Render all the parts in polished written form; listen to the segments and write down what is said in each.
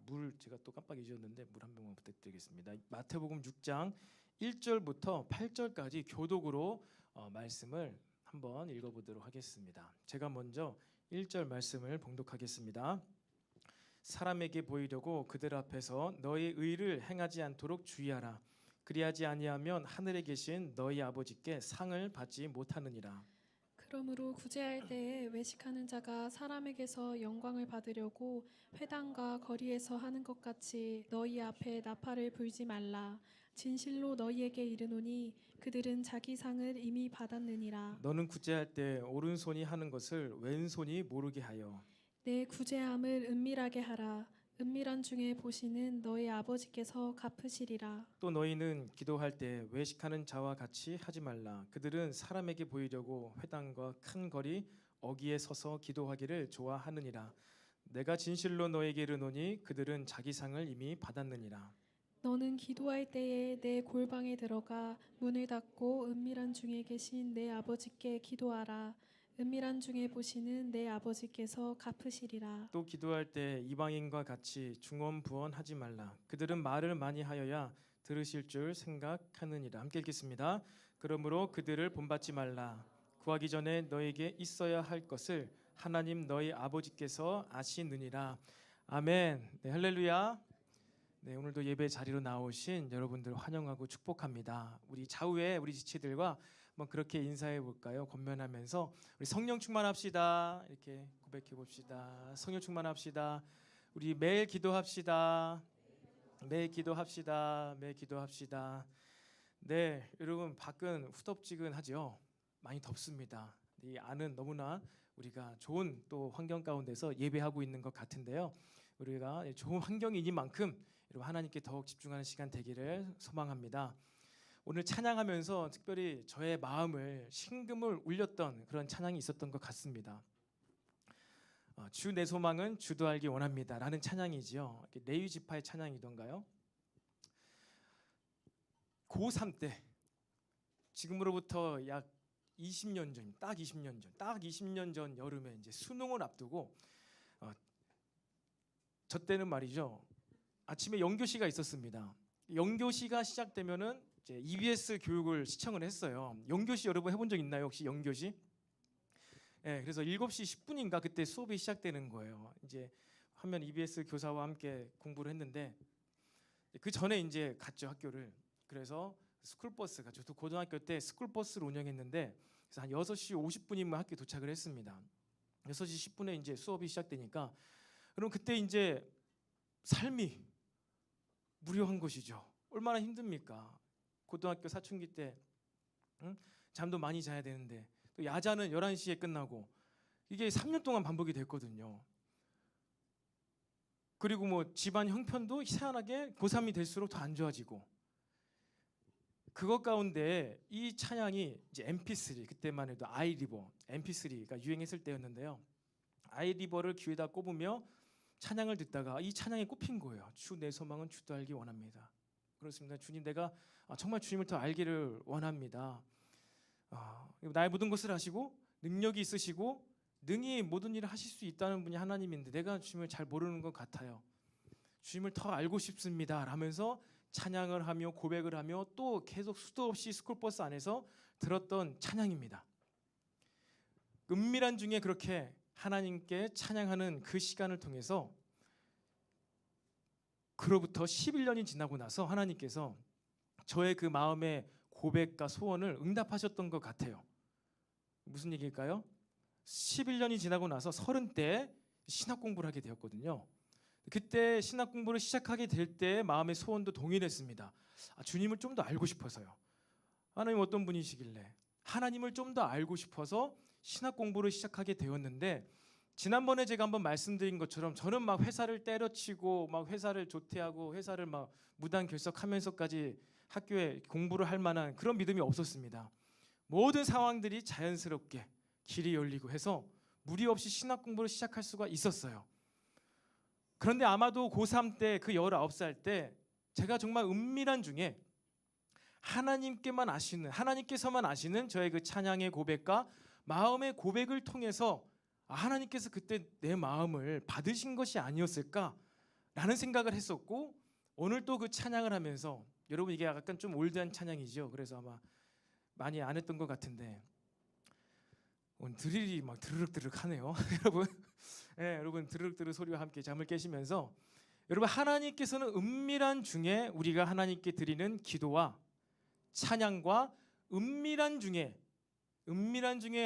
물 제가 또 깜빡 잊었는데 물 한 병만 부탁드리겠습니다. 마태복음 6장 1절부터 8절까지 교독으로 말씀을 한번 읽어보도록 하겠습니다. 제가 먼저 1절 말씀을 봉독하겠습니다. 사람에게 보이려고 그들 앞에서 너의 의를 행하지 않도록 주의하라. 그리하지 아니하면 하늘에 계신 너희 아버지께 상을 받지 못하느니라. 그러므로 구제할 때에 외식하는 자가 사람에게서 영광을 받으려고 회당과 거리에서 하는 것 같이 너희 앞에 나팔을 불지 말라. 진실로 너희에게 이르노니 그들은 자기 상을 이미 받았느니라. 너는 구제할 때 오른손이 하는 것을 왼손이 모르게 하여 내 구제함을 은밀하게 하라. 은밀한 중에 보시는 너희 아버지께서 갚으시리라. 또 너희는 기도할 때 외식하는 자와 같이 하지 말라. 그들은 사람에게 보이려고 회당과 큰 거리 어귀에 서서 기도하기를 좋아하느니라. 내가 진실로 너에게 이르노니 그들은 자기 상을 이미 받았느니라. 너는 기도할 때에 내 골방에 들어가 문을 닫고 은밀한 중에 계신 내 아버지께 기도하라. 은밀한 중에 보시는 내 아버지께서 갚으시리라. 또 기도할 때 이방인과 같이 중언부언하지 말라. 그들은 말을 많이 하여야 들으실 줄 생각하느니라. 함께 읽겠습니다. 그러므로 그들을 본받지 말라. 구하기 전에 너에게 있어야 할 것을 하나님 너희 아버지께서 아시느니라. 아멘. 네, 할렐루야. 네, 오늘도 예배 자리로 나오신 여러분들 환영하고 축복합니다. 우리 좌우에 우리 지체들과 한번 그렇게 인사해 볼까요? 권면하면서 우리 성령 충만합시다. 이렇게 고백해 봅시다. 성령 충만합시다. 우리 매일 기도합시다. 매일 기도합시다. 매일 기도합시다. 네, 여러분 밖은 후덥지근하죠. 많이 덥습니다. 이 안은 너무나 우리가 좋은 또 환경 가운데서 예배하고 있는 것 같은데요. 우리가 좋은 환경이니만큼 여러분 하나님께 더욱 집중하는 시간 되기를 소망합니다. 오늘 찬양하면서 특별히 저의 마음을 심금을 울렸던 그런 찬양이 있었던 것 같습니다. 주 내 소망은 주도 알기 원합니다 라는 찬양이지요. 레위 지파의 찬양이던가요? 고3 때, 지금으로부터 약 20년 전, 딱 20년 전 여름에 이제 수능을 앞두고 저 때는 말이죠, 아침에 영교시가 있었습니다. 영교시가 시작되면은 이제 EBS 교육을 시청을 했어요. 영교시 여러분 해본 적 있나요? 혹시 영교시? 네, 그래서 7시 10분인가 그때 수업이 시작되는 거예요. 이제 하면 EBS 교사와 함께 공부를 했는데 그 전에 이제 갔죠, 학교를. 그래서 스쿨버스가, 저도 고등학교 때 스쿨버스를 운영했는데 그래서 한 6시 50분이면 학교에 도착을 했습니다. 6시 10분에 이제 수업이 시작되니까, 그럼 그때 이제 삶이 무료한 것이죠. 얼마나 힘듭니까? 고등학교 사춘기 때 잠도 많이 자야 되는데 또 야자는 11시에 끝나고, 이게 3년 동안 반복이 됐거든요. 그리고 뭐 집안 형편도 희한하게 고3이 될수록 더 안 좋아지고, 그것 가운데 이 찬양이 이제 MP3, 그때만 해도 아이리버 MP3가 유행했을 때였는데요. 아이리버를 귀에다 꼽으며 찬양을 듣다가 이 찬양에 꼽힌 거예요. 주 내 소망은 주도 알기 원합니다. 그렇습니다. 주님, 내가 정말 주님을 더 알기를 원합니다. 나의 모든 것을 아시고 능력이 있으시고 능히 모든 일을 하실 수 있다는 분이 하나님인데 내가 주님을 잘 모르는 것 같아요. 주님을 더 알고 싶습니다 라면서 찬양을 하며 고백을 하며 또 계속 수도 없이 스쿨버스 안에서 들었던 찬양입니다. 은밀한 중에 그렇게 하나님께 찬양하는 그 시간을 통해서, 그로부터 11년이 지나고 나서 하나님께서 저의 그 마음의 고백과 소원을 응답하셨던 것 같아요. 무슨 얘기일까요? 11년이 지나고 나서 30대 신학 공부를 하게 되었거든요. 그때 신학 공부를 시작하게 될 때 마음의 소원도 동일했습니다. 주님을 좀 더 알고 싶어서요. 하나님 어떤 분이시길래 하나님을 좀 더 알고 싶어서 신학 공부를 시작하게 되었는데, 지난번에 제가 한번 말씀드린 것처럼 저는 막 회사를 때려치고 막 회사를 조퇴하고 회사를 막 무단 결석하면서까지 학교에 공부를 할 만한 그런 믿음이 없었습니다. 모든 상황들이 자연스럽게 길이 열리고 해서 무리 없이 신학 공부를 시작할 수가 있었어요. 그런데 아마도 고3 때, 그 19살 때 제가 정말 은밀한 중에 하나님께만 아시는, 하나님께서만 아시는 저의 그 찬양의 고백과 마음의 고백을 통해서 하나님께서 그때 내 마음을 받으신 것이 아니었을까 라는 생각을 했었고, 오늘 또 그 찬양을 하면서, 여러분 이게 약간 좀 올드한 찬양이죠. 그래서 아마 많이 안 했던 것 같은데 오늘 드릴이 막 드르륵드르륵 하네요. 여러분, 네, 여러분 드르륵드르륵 소리와 함께 잠을 깨시면서, 여러분 하나님께서는 은밀한 중에 우리가 하나님께 드리는 기도와 찬양과 은밀한 중에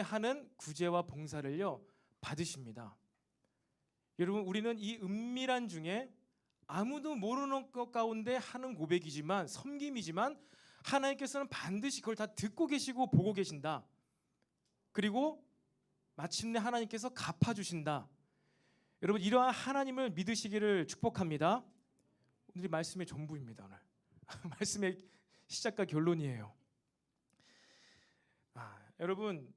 하는 구제와 봉사를요 받으십니다. 여러분, 우리는 이 은밀한 중에 아무도 모르는 것 가운데 하는 고백이지만, 섬김이지만, 하나님께서는 반드시 그걸 다 듣고 계시고 보고 계신다. 그리고 마침내 하나님께서 갚아주신다. 여러분, 이러한 하나님을 믿으시기를 축복합니다. 오늘이 말씀의 전부입니다. 오늘 말씀의 시작과 결론이에요. 여러분,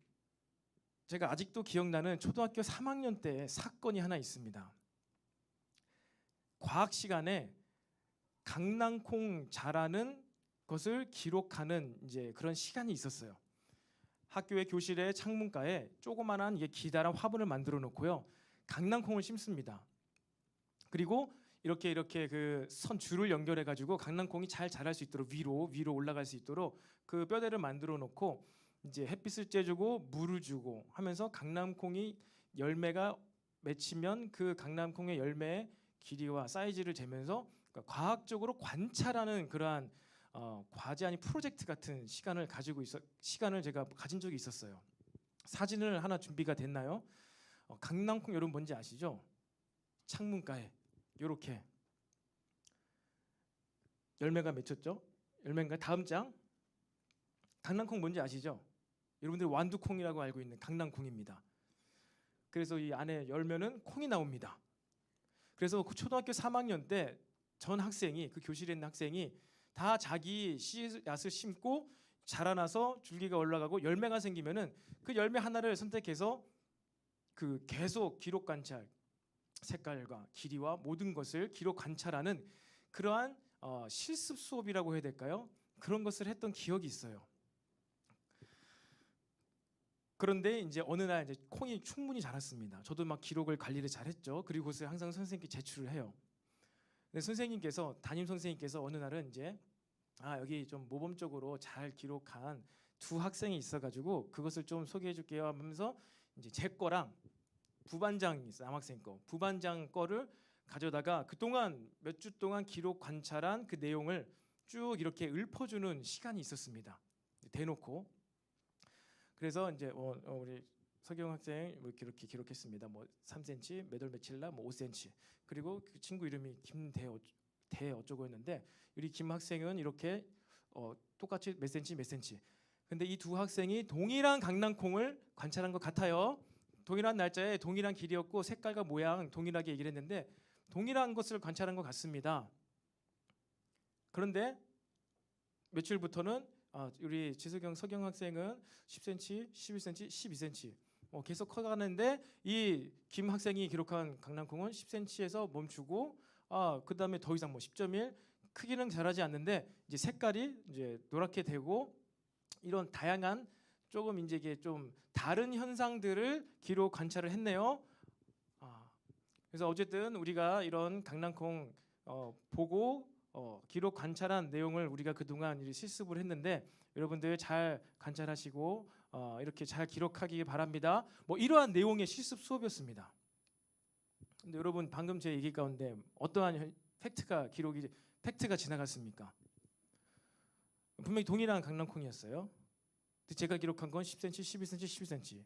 제가 아직도 기억나는 초등학교 3학년 때 사건이 하나 있습니다. 과학 시간에 강낭콩 자라는 것을 기록하는 이제 그런 시간이 있었어요. 학교의 교실의 창문가에 조그만한 기다란 화분을 만들어 놓고요, 강낭콩을 심습니다. 그리고 이렇게 그 선 줄을 연결해 가지고 강낭콩이 잘 자랄 수 있도록 위로 올라갈 수 있도록 그 뼈대를 만들어 놓고 이제 햇빛을 쬐주고 물을 주고 하면서 강낭콩이 열매가 맺히면 그 강낭콩의 열매의 길이와 사이즈를 재면서 과학적으로 관찰하는 그러한 과제 아닌 프로젝트 같은 시간을 제가 가진 적이 있었어요. 사진을 하나 준비가 됐나요? 강낭콩 여러분 뭔지 아시죠? 창문가에 이렇게 열매가 맺혔죠? 열매인가? 다음 장. 강낭콩 뭔지 아시죠? 여러분들 완두콩이라고 알고 있는 강낭콩입니다. 그래서 이 안에 열면은 콩이 나옵니다. 그래서 초등학교 3학년 때 전 학생이, 그 교실에 있는 학생이 다 자기 씨앗을 심고 자라나서 줄기가 올라가고 열매가 생기면은 그 열매 하나를 선택해서 그 계속 기록 관찰, 색깔과 길이와 모든 것을 기록 관찰하는 그러한 실습 수업이라고 해야 될까요? 그런 것을 했던 기억이 있어요. 그런데 이제 어느 날 이제 콩이 충분히 자랐습니다. 저도 막 기록을 관리를 잘했죠. 그리고 그것을 항상 선생님께 제출을 해요. 근데 담임 선생님께서 어느 날은 이제 여기 좀 모범적으로 잘 기록한 두 학생이 있어가지고 그것을 좀 소개해줄게요 하면서 이제 제 거랑 부반장이 있어요. 남학생 거. 부반장 거를 가져다가 그동안 몇 주 동안 기록 관찰한 그 내용을 쭉 이렇게 읊어주는 시간이 있었습니다. 대놓고. 그래서 이제 우리 서경 학생 이렇게 기록했습니다. 뭐 3cm, 몇 월 며칠 날 뭐 5cm. 그리고 그 친구 이름이 김대 어쩌고였는데, 우리 김 학생은 이렇게 똑같이 몇 cm. 근데 이 두 학생이 동일한 강낭콩을 관찰한 것 같아요. 동일한 날짜에 동일한 길이였고 색깔과 모양 동일하게 얘기를 했는데 동일한 것을 관찰한 것 같습니다. 그런데 며칠부터는 우리 서경 학생은 10cm, 11cm, 12cm 계속 커가는데 이 김 학생이 기록한 강낭콩은 10cm에서 멈추고 그 다음에 더 이상 10.1 크기는 자라지 않는데 이제 색깔이 이제 노랗게 되고 이런 다양한 조금 이제 이게 좀 다른 현상들을 기록 관찰을 했네요. 그래서 어쨌든 우리가 이런 강낭콩 보고 기록 관찰한 내용을 우리가 그동안 실습을 했는데 여러분들 잘 관찰하시고 이렇게 잘 기록하기 바랍니다. 뭐 이러한 내용의 실습 수업이었습니다. 근데 여러분 방금 제 얘기 가운데 어떠한 팩트가 지나갔습니까? 분명히 동일한 강낭콩이었어요. 근데 제가 기록한 건 10cm, 11cm, 12cm.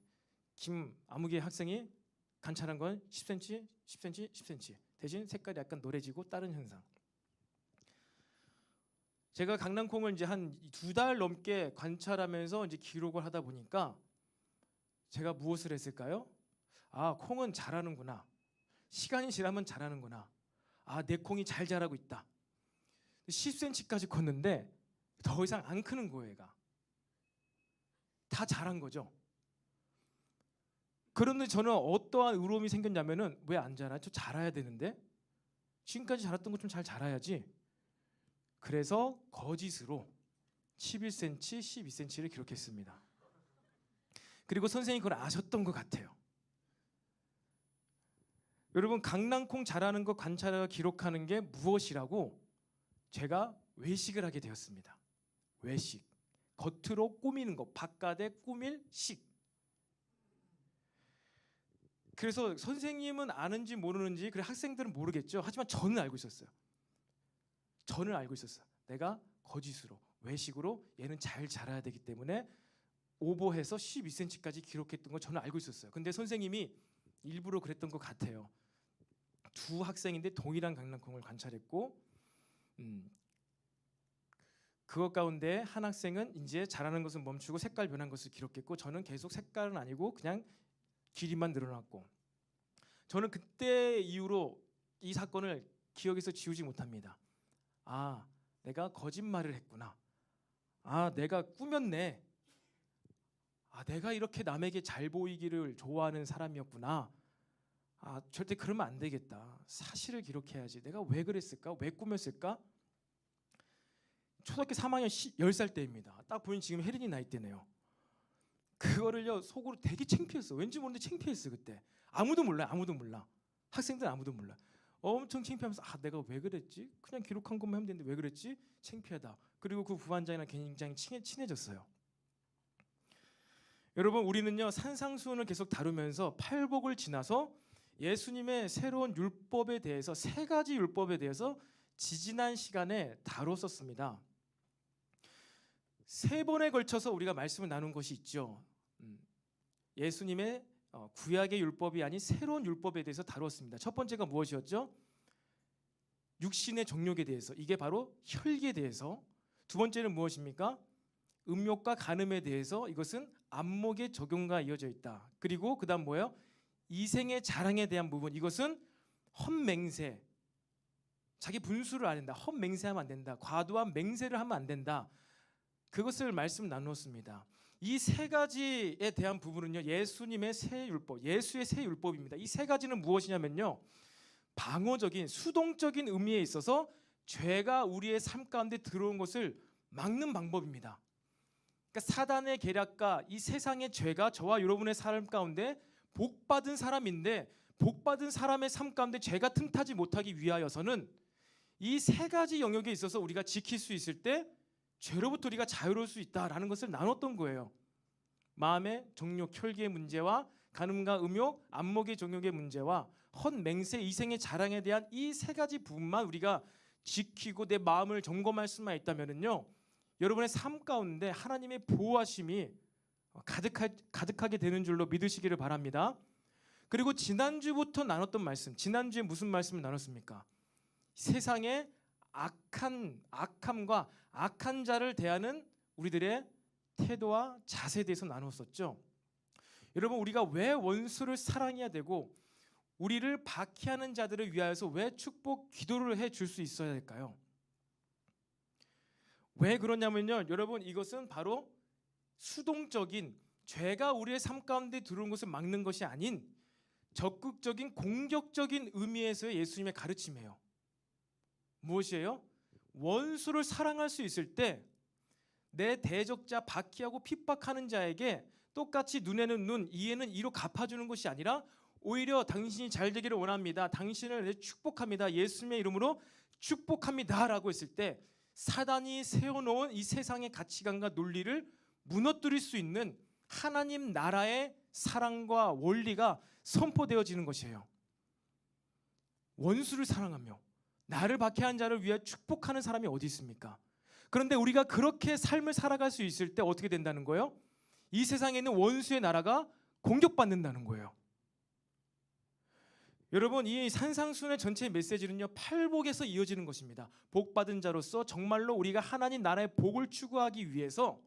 김 아무개 학생이 관찰한 건 10cm, 10cm, 10cm. 대신 색깔이 약간 노래지고 다른 현상. 제가 강낭콩을 이제 한 2달 넘게 관찰하면서 이제 기록을 하다 보니까 제가 무엇을 했을까요? 콩은 자라는구나. 시간이 지나면 자라는구나. 내 콩이 잘 자라고 있다. 10cm까지 컸는데 더 이상 안 크는 거예요, 얘가. 다 자란 거죠. 그런데 저는 어떠한 의로움이 생겼냐면은 왜 안 자라? 저 자라야 되는데 지금까지 자랐던 것 좀 잘 자라야지. 그래서 거짓으로 11cm, 12cm를 기록했습니다. 그리고 선생님이 그걸 아셨던 것 같아요. 여러분 강낭콩 자라는 거 관찰하고 기록하는 게 무엇이라고 제가 외식을 하게 되었습니다. 외식. 겉으로 꾸미는 것, 바깥에 꾸밀 식. 그래서 선생님은 아는지 모르는지, 그래 학생들은 모르겠죠. 하지만 저는 알고 있었어요. 저는 알고 있었어요. 내가 거짓으로, 외식으로 얘는 잘 자라야 되기 때문에 오버해서 12cm까지 기록했던 거 저는 알고 있었어요. 근데 선생님이 일부러 그랬던 것 같아요. 두 학생인데 동일한 강낭콩을 관찰했고 그것 가운데 한 학생은 이제 자라는 것은 멈추고 색깔 변한 것을 기록했고 저는 계속 색깔은 아니고 그냥 길이만 늘어났고 저는 그때 이후로 이 사건을 기억에서 지우지 못합니다. 아, 내가 거짓말을 했구나. 아, 내가 꾸몄네. 아, 내가 이렇게 남에게 잘 보이기를 좋아하는 사람이었구나. 아, 절대 그러면 안 되겠다. 사실을 기록해야지. 내가 왜 그랬을까? 왜 꾸몄을까? 초등학교 3학년 10살 때입니다. 딱 보니 지금 혜린이 나이 때네요. 그거를요 속으로 되게 창피했어. 왠지 모르는데 창피했어 그때. 아무도 몰라요. 아무도 몰라. 학생들 아무도 몰라. 엄청 창피하면서 아 내가 왜 그랬지? 그냥 기록한 것만 하면 되는데 왜 그랬지? 창피하다. 그리고 그 부반장이랑 굉장히 친해졌어요. 여러분 우리는요 산상수훈을 계속 다루면서 팔복을 지나서 예수님의 새로운 율법에 대해서 세 가지 율법에 대해서 지지난 시간에 다뤘었습니다. 세 번에 걸쳐서 우리가 말씀을 나눈 것이 있죠. 예수님의 구약의 율법이 아닌 새로운 율법에 대해서 다루었습니다. 첫 번째가 무엇이었죠? 육신의 정욕에 대해서, 이게 바로 혈기에 대해서. 두 번째는 무엇입니까? 음욕과 간음에 대해서, 이것은 안목의 적용과 이어져 있다. 그리고 그다음 뭐예요? 이생의 자랑에 대한 부분, 이것은 헛맹세, 자기 분수를 안 된다. 헛맹세하면 안 된다. 과도한 맹세를 하면 안 된다. 그것을 말씀 나누었습니다. 이 세 가지에 대한 부분은요 예수님의 새 율법, 예수의 새 율법입니다. 이 세 가지는 무엇이냐면요 방어적인 수동적인 의미에 있어서 죄가 우리의 삶 가운데 들어온 것을 막는 방법입니다. 그러니까 사단의 계략과 이 세상의 죄가 저와 여러분의 삶 가운데 복받은 사람인데 복받은 사람의 삶 가운데 죄가 틈타지 못하기 위하여서는 이 세 가지 영역에 있어서 우리가 지킬 수 있을 때 죄로부터 우리가 자유로울 수 있다라는 것을 나눴던 거예요. 마음의 정욕, 혈기의 문제와 간음과 음욕, 안목의 정욕의 문제와 헛맹세, 이생의 자랑에 대한 이 세 가지 부분만 우리가 지키고 내 마음을 점검할 수만 있다면요 여러분의 삶 가운데 하나님의 보호하심이 가득하게 되는 줄로 믿으시기를 바랍니다. 그리고 지난주부터 나눴던 말씀, 지난주에 무슨 말씀을 나눴습니까? 세상의 악함과 악한 자를 대하는 우리들의 태도와 자세에 대해서 나눴었죠. 여러분 우리가 왜 원수를 사랑해야 되고 우리를 박해하는 자들을 위하여서 왜 축복 기도를 해줄 수 있어야 될까요? 왜 그러냐면요 여러분 이것은 바로 수동적인 죄가 우리의 삶 가운데 들어온 것을 막는 것이 아닌 적극적인 공격적인 의미에서의 예수님의 가르침이에요. 무엇이에요? 원수를 사랑할 수 있을 때 내 대적자 박해하고 핍박하는 자에게 똑같이 눈에는 눈, 이에는 이로 갚아주는 것이 아니라 오히려 당신이 잘 되기를 원합니다. 당신을 축복합니다. 예수님의 이름으로 축복합니다 라고 했을 때 사단이 세워놓은 이 세상의 가치관과 논리를 무너뜨릴 수 있는 하나님 나라의 사랑과 원리가 선포되어지는 것이에요. 원수를 사랑하며 나를 박해한 자를 위해 축복하는 사람이 어디 있습니까? 그런데 우리가 그렇게 삶을 살아갈 수 있을 때 어떻게 된다는 거예요? 이 세상에 있는 원수의 나라가 공격받는다는 거예요. 여러분 이 산상수훈의 전체 메시지는요 팔복에서 이어지는 것입니다. 복받은 자로서 정말로 우리가 하나님 나라의 복을 추구하기 위해서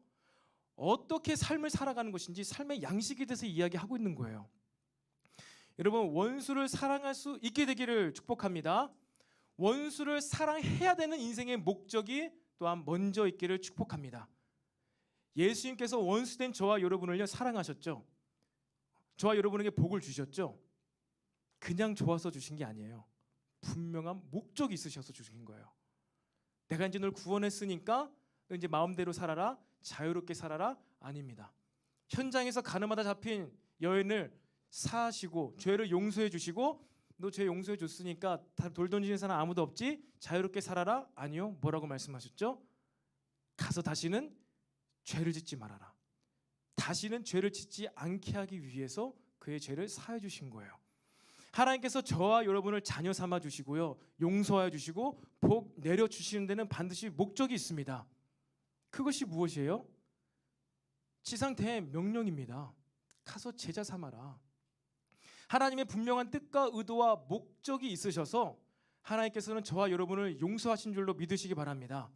어떻게 삶을 살아가는 것인지 삶의 양식에 대해서 이야기하고 있는 거예요. 여러분 원수를 사랑할 수 있게 되기를 축복합니다. 원수를 사랑해야 되는 인생의 목적이 또한 먼저 있기를 축복합니다. 예수님께서 원수된 저와 여러분을요 사랑하셨죠. 저와 여러분에게 복을 주셨죠. 그냥 좋아서 주신 게 아니에요. 분명한 목적이 있으셔서 주신 거예요. 내가 이제 널 구원했으니까 너 이제 마음대로 살아라, 자유롭게 살아라? 아닙니다. 현장에서 가늠하다 잡힌 여인을 사하시고 죄를 용서해 주시고 너 죄 용서해 줬으니까 돌 던지는 사람 아무도 없지? 자유롭게 살아라? 아니요. 뭐라고 말씀하셨죠? 가서 다시는 죄를 짓지 말아라. 다시는 죄를 짓지 않게 하기 위해서 그의 죄를 사해 주신 거예요. 하나님께서 저와 여러분을 자녀 삼아 주시고요, 용서해 주시고 복 내려 주시는 데는 반드시 목적이 있습니다. 그것이 무엇이에요? 지상 대명령입니다. 가서 제자 삼아라. 하나님의 분명한 뜻과 의도와 목적이 있으셔서 하나님께서는 저와 여러분을 용서하신 줄로 믿으시기 바랍니다.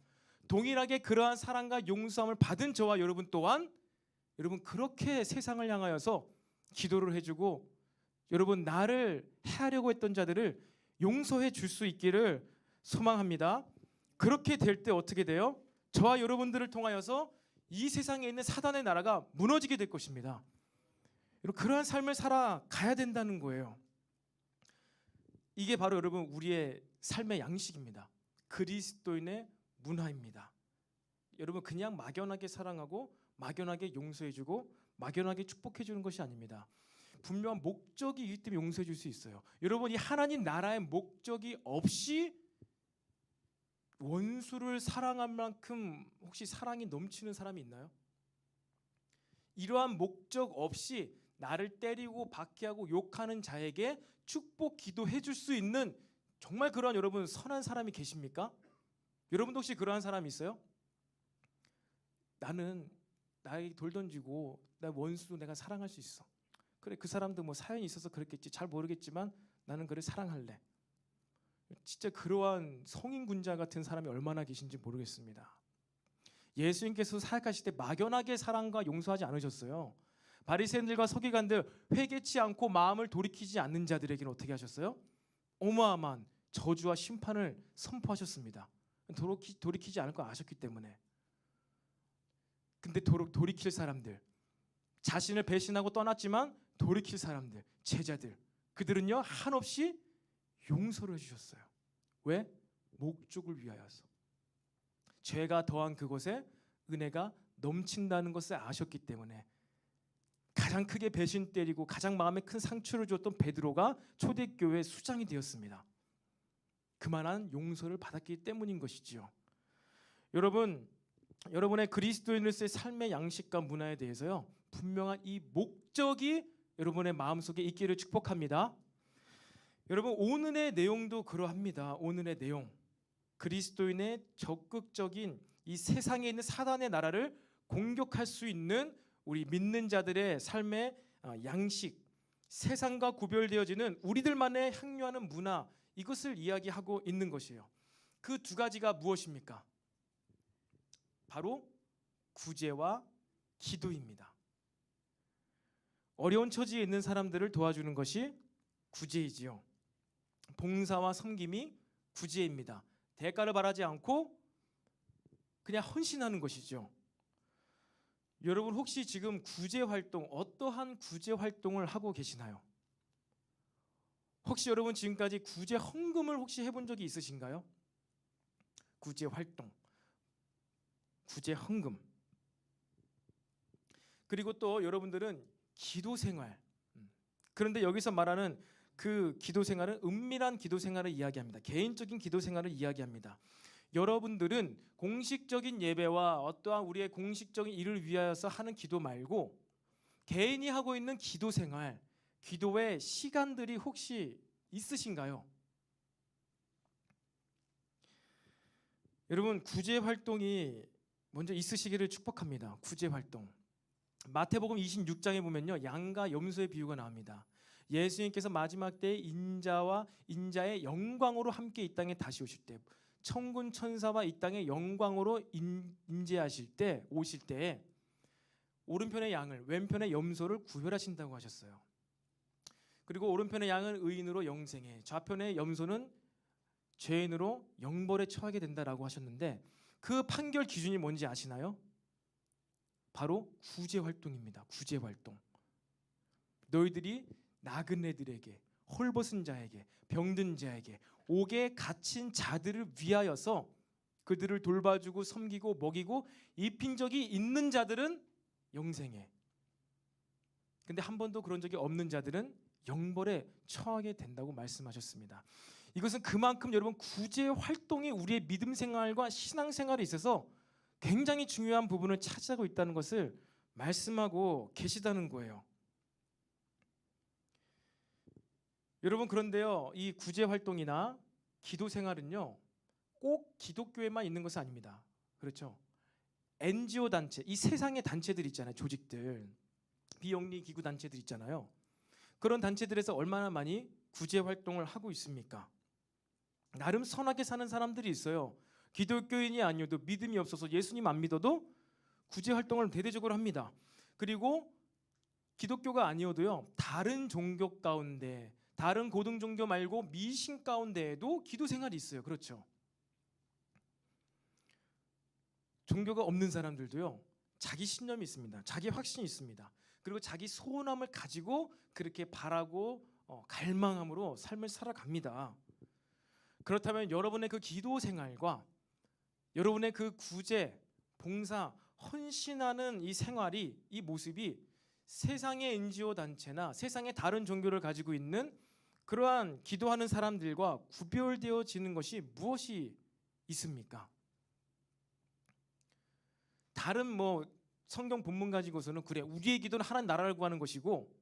동일하게 그러한 사랑과 용서함을 받은 저와 여러분 또한 여러분 그렇게 세상을 향하여서 기도를 해주고 여러분 나를 해하려고 했던 자들을 용서해 줄 수 있기를 소망합니다. 그렇게 될 때 어떻게 돼요? 저와 여러분들을 통하여서 이 세상에 있는 사단의 나라가 무너지게 될 것입니다. 여러분 그러한 삶을 살아가야 된다는 거예요. 이게 바로 여러분 우리의 삶의 양식입니다. 그리스도인의 문화입니다. 여러분 그냥 막연하게 사랑하고 막연하게 용서해주고 막연하게 축복해주는 것이 아닙니다. 분명한 목적이 있기 때문에 용서해줄 수 있어요. 여러분 이 하나님 나라의 목적이 없이 원수를 사랑할 만큼 혹시 사랑이 넘치는 사람이 있나요? 이러한 목적 없이 나를 때리고 박해하고 욕하는 자에게 축복 기도해 줄 수 있는 정말 그러한 여러분 선한 사람이 계십니까? 여러분도 혹시 그러한 사람이 있어요? 나는 나에게 돌 던지고 나 원수도 내가 사랑할 수 있어. 그래 그 사람도 뭐 사연이 있어서 그랬겠지. 잘 모르겠지만 나는 그를 사랑할래. 진짜 그러한 성인군자 같은 사람이 얼마나 계신지 모르겠습니다. 예수님께서 사역하실 때 막연하게 사랑과 용서하지 않으셨어요. 바리새인들과 서기관들 회개치 않고 마음을 돌이키지 않는 자들에게는 어떻게 하셨어요? 어마어마한 저주와 심판을 선포하셨습니다. 돌이키지 않을 거 아셨기 때문에. 근데 돌이킬 사람들, 자신을 배신하고 떠났지만 돌이킬 사람들, 제자들, 그들은요 한없이 용서를 해주셨어요. 왜? 목적을 위하여서. 죄가 더한 그곳에 은혜가 넘친다는 것을 아셨기 때문에 가장 크게 배신 때리고 가장 마음에 큰 상처를 줬던 베드로가 초대교회 수장이 되었습니다. 그만한 용서를 받았기 때문인 것이지요. 여러분, 여러분의 그리스도인으로서의 삶의 양식과 문화에 대해서요 분명한 이 목적이 여러분의 마음속에 있기를 축복합니다. 여러분 오늘의 내용도 그러합니다. 오늘의 내용 그리스도인의 적극적인 이 세상에 있는 사단의 나라를 공격할 수 있는 우리 믿는 자들의 삶의 양식, 세상과 구별되어지는 우리들만의 향유하는 문화, 이것을 이야기하고 있는 것이에요. 그 두 가지가 무엇입니까? 바로 구제와 기도입니다. 어려운 처지에 있는 사람들을 도와주는 것이 구제이지요. 봉사와 섬김이 구제입니다. 대가를 바라지 않고 그냥 헌신하는 것이죠. 여러분 혹시 지금 구제 활동, 어떠한 구제 활동을 하고 계시나요? 혹시 여러분 지금까지 구제 헌금을 혹시 해본 적이 있으신가요? 구제 활동, 구제 헌금. 그리고 또 여러분들은 기도 생활. 그런데 여기서 말하는 그 기도 생활은 은밀한 기도 생활을 이야기합니다. 개인적인 기도 생활을 이야기합니다. 여러분들은 공식적인 예배와 어떠한 우리의 공식적인 일을 위하여서 하는 기도 말고 개인이 하고 있는 기도 생활, 기도의 시간들이 혹시 있으신가요? 여러분 구제 활동이 먼저 있으시기를 축복합니다. 구제 활동. 마태복음 26장에 보면요 양과 염소의 비유가 나옵니다. 예수님께서 마지막 때에 인자의 영광으로 함께 이 땅에 다시 오실 때, 천군 천사와 이 땅에 영광으로 임재하실 때, 오실 때에 오른편의 양을 왼편의 염소를 구별하신다고 하셨어요. 그리고 오른편의 양은 의인으로 영생에, 좌편의 염소는 죄인으로 영벌에 처하게 된다라고 하셨는데 그 판결 기준이 뭔지 아시나요? 바로 구제 활동입니다. 구제 활동. 너희들이 나그네들에게, 헐벗은 자에게, 병든 자에게, 옥에 갇힌 자들을 위하여서 그들을 돌봐주고 섬기고 먹이고 입힌 적이 있는 자들은 영생에, 근데 한 번도 그런 적이 없는 자들은 영벌에 처하게 된다고 말씀하셨습니다. 이것은 그만큼 여러분 구제 활동이 우리의 믿음 생활과 신앙 생활에 있어서 굉장히 중요한 부분을 차지하고 있다는 것을 말씀하고 계시다는 거예요. 여러분 그런데요, 이 구제 활동이나 기도 생활은요 꼭 기독교에만 있는 것은 아닙니다. 그렇죠? NGO 단체, 이 세상의 단체들 있잖아요. 조직들, 비영리 기구 단체들 있잖아요. 그런 단체들에서 얼마나 많이 구제 활동을 하고 있습니까? 나름 선하게 사는 사람들이 있어요. 기독교인이 아니어도 믿음이 없어서 예수님 안 믿어도 구제 활동을 대대적으로 합니다. 그리고 기독교가 아니어도요 다른 종교 가운데, 다른 고등 종교 말고 미신 가운데에도 기도 생활이 있어요. 그렇죠? 종교가 없는 사람들도요 자기 신념이 있습니다. 자기 확신이 있습니다. 그리고 자기 소원함을 가지고 그렇게 바라고 갈망함으로 삶을 살아갑니다. 그렇다면 여러분의 그 기도 생활과 여러분의 그 구제, 봉사, 헌신하는 이 생활이, 이 모습이 세상의 NGO 단체나 세상의 다른 종교를 가지고 있는 그러한 기도하는 사람들과 구별되어지는 것이 무엇이 있습니까? 다른 성경 본문 가지고서는 그래, 우리의 기도는 하나님 나라를 구하는 것이고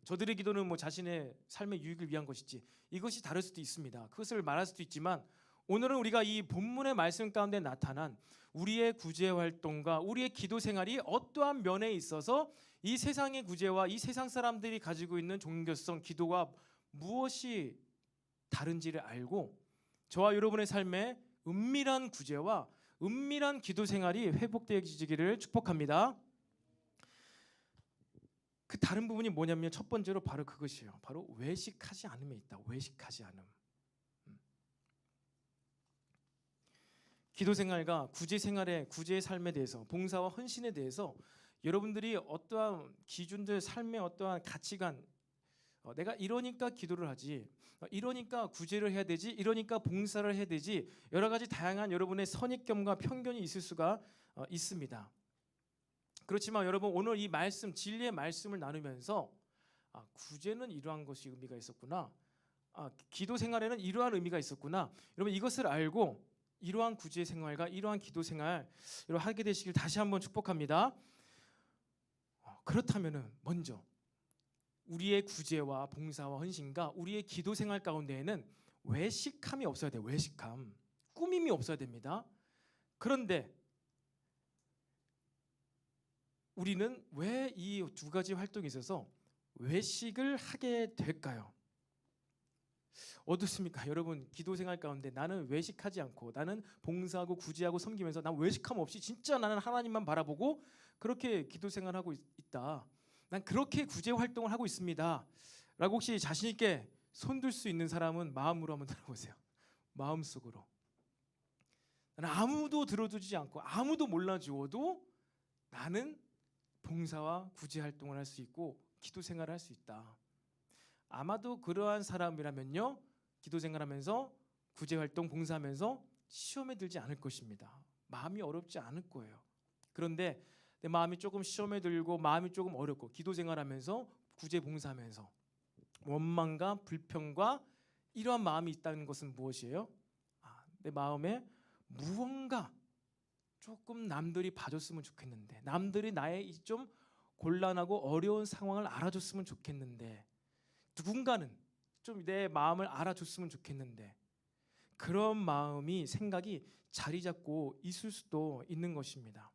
저들의 기도는 자신의 삶의 유익을 위한 것이지, 이것이 다를 수도 있습니다. 그것을 말할 수도 있지만 오늘은 우리가 이 본문의 말씀 가운데 나타난 우리의 구제 활동과 우리의 기도 생활이 어떠한 면에 있어서 이 세상의 구제와 이 세상 사람들이 가지고 있는 종교성 기도와 무엇이 다른지를 알고 저와 여러분의 삶에 은밀한 구제와 은밀한 기도 생활이 회복되어지기를 축복합니다. 그 다른 부분이 뭐냐면 첫 번째로 바로 그것이에요. 바로 외식하지 않음에 있다. 외식하지 않음. 기도 생활과 구제 생활의 구제의 삶에 대해서, 봉사와 헌신에 대해서 여러분들이 어떠한 기준들, 삶의 어떠한 가치관, 내가 이러니까 기도를 하지, 이러니까 구제를 해야 되지, 이러니까 봉사를 해야 되지, 여러 가지 다양한 여러분의 선입견과 편견이 있을 수가 있습니다. 그렇지만 여러분 오늘 이 말씀, 진리의 말씀을 나누면서 구제는 이러한 것이 의미가 있었구나, 기도 생활에는 이러한 의미가 있었구나, 여러분 이것을 알고 이러한 구제 생활과 이러한 기도 생활 하게 되시길 다시 한번 축복합니다. 그렇다면은 먼저 우리의 구제와 봉사와 헌신과 우리의 기도 생활 가운데에는 외식함이 없어야 돼요. 외식함, 꾸밈이 없어야 됩니다. 그런데 우리는 왜 이 두 가지 활동에 있어서 외식을 하게 될까요? 어떻습니까? 여러분 기도 생활 가운데 나는 외식하지 않고, 나는 봉사하고 구제하고 섬기면서 난 외식함 없이 진짜 나는 하나님만 바라보고 그렇게 기도 생활하고 있다, 난 그렇게 구제 활동을 하고 있습니다 라고 혹시 자신 있게 손들 수 있는 사람은 마음으로 한번 들어보세요. 마음속으로. 나는 아무도 들어주지 않고 아무도 몰라주어도 나는 봉사와 구제 활동을 할 수 있고 기도 생활을 할 수 있다. 아마도 그러한 사람이라면요 기도 생활하면서 구제 활동 봉사하면서 시험에 들지 않을 것입니다. 마음이 어렵지 않을 거예요. 그런데 내 마음이 조금 시험에 들고 마음이 조금 어렵고 기도 생활하면서 구제 봉사하면서 원망과 불평과 이러한 마음이 있다는 것은 무엇이에요? 내 마음에 무언가 조금 남들이 봐줬으면 좋겠는데, 남들이 나의 이 좀 곤란하고 어려운 상황을 알아줬으면 좋겠는데, 누군가는 좀 내 마음을 알아줬으면 좋겠는데, 그런 마음이, 생각이 자리 잡고 있을 수도 있는 것입니다.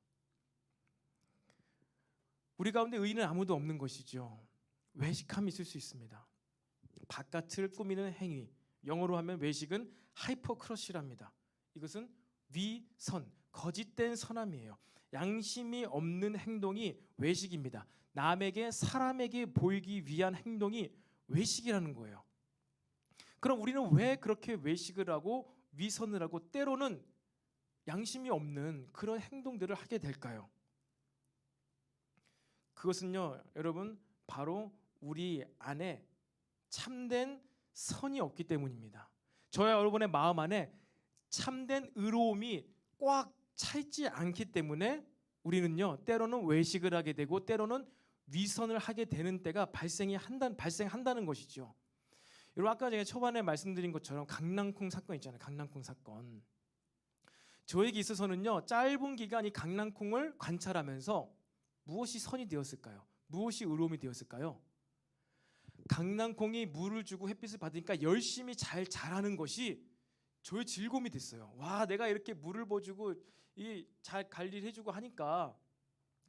우리 가운데 의인은 아무도 없는 것이죠. 외식함이 있을 수 있습니다. 바깥을 꾸미는 행위, 영어로 하면 외식은 하이퍼크러쉬랍니다. 이것은 위선, 거짓된 선함이에요. 양심이 없는 행동이 외식입니다. 남에게, 사람에게 보이기 위한 행동이 외식이라는 거예요. 그럼 우리는 왜 그렇게 외식을 하고 위선을 하고 때로는 양심이 없는 그런 행동들을 하게 될까요? 그것은요 여러분 바로 우리 안에 참된 선이 없기 때문입니다. 저와 여러분의 마음 안에 참된 의로움이 꽉 차 있지 않기 때문에 우리는요 때로는 외식을 하게 되고 때로는 위선을 하게 되는 때가 발생한다는 것이죠. 여러분 아까 제가 초반에 말씀드린 것처럼 강낭콩 사건 있잖아요. 강낭콩 사건. 저에게 있어서는요, 짧은 기간 이 강낭콩을 관찰하면서 무엇이 선이 되었을까요? 무엇이 의로움이 되었을까요? 강낭콩이 물을 주고 햇빛을 받으니까 열심히 잘 자라는 것이 저의 즐거움이 됐어요. 와, 내가 이렇게 물을 부어주고 이 잘 관리를 해주고 하니까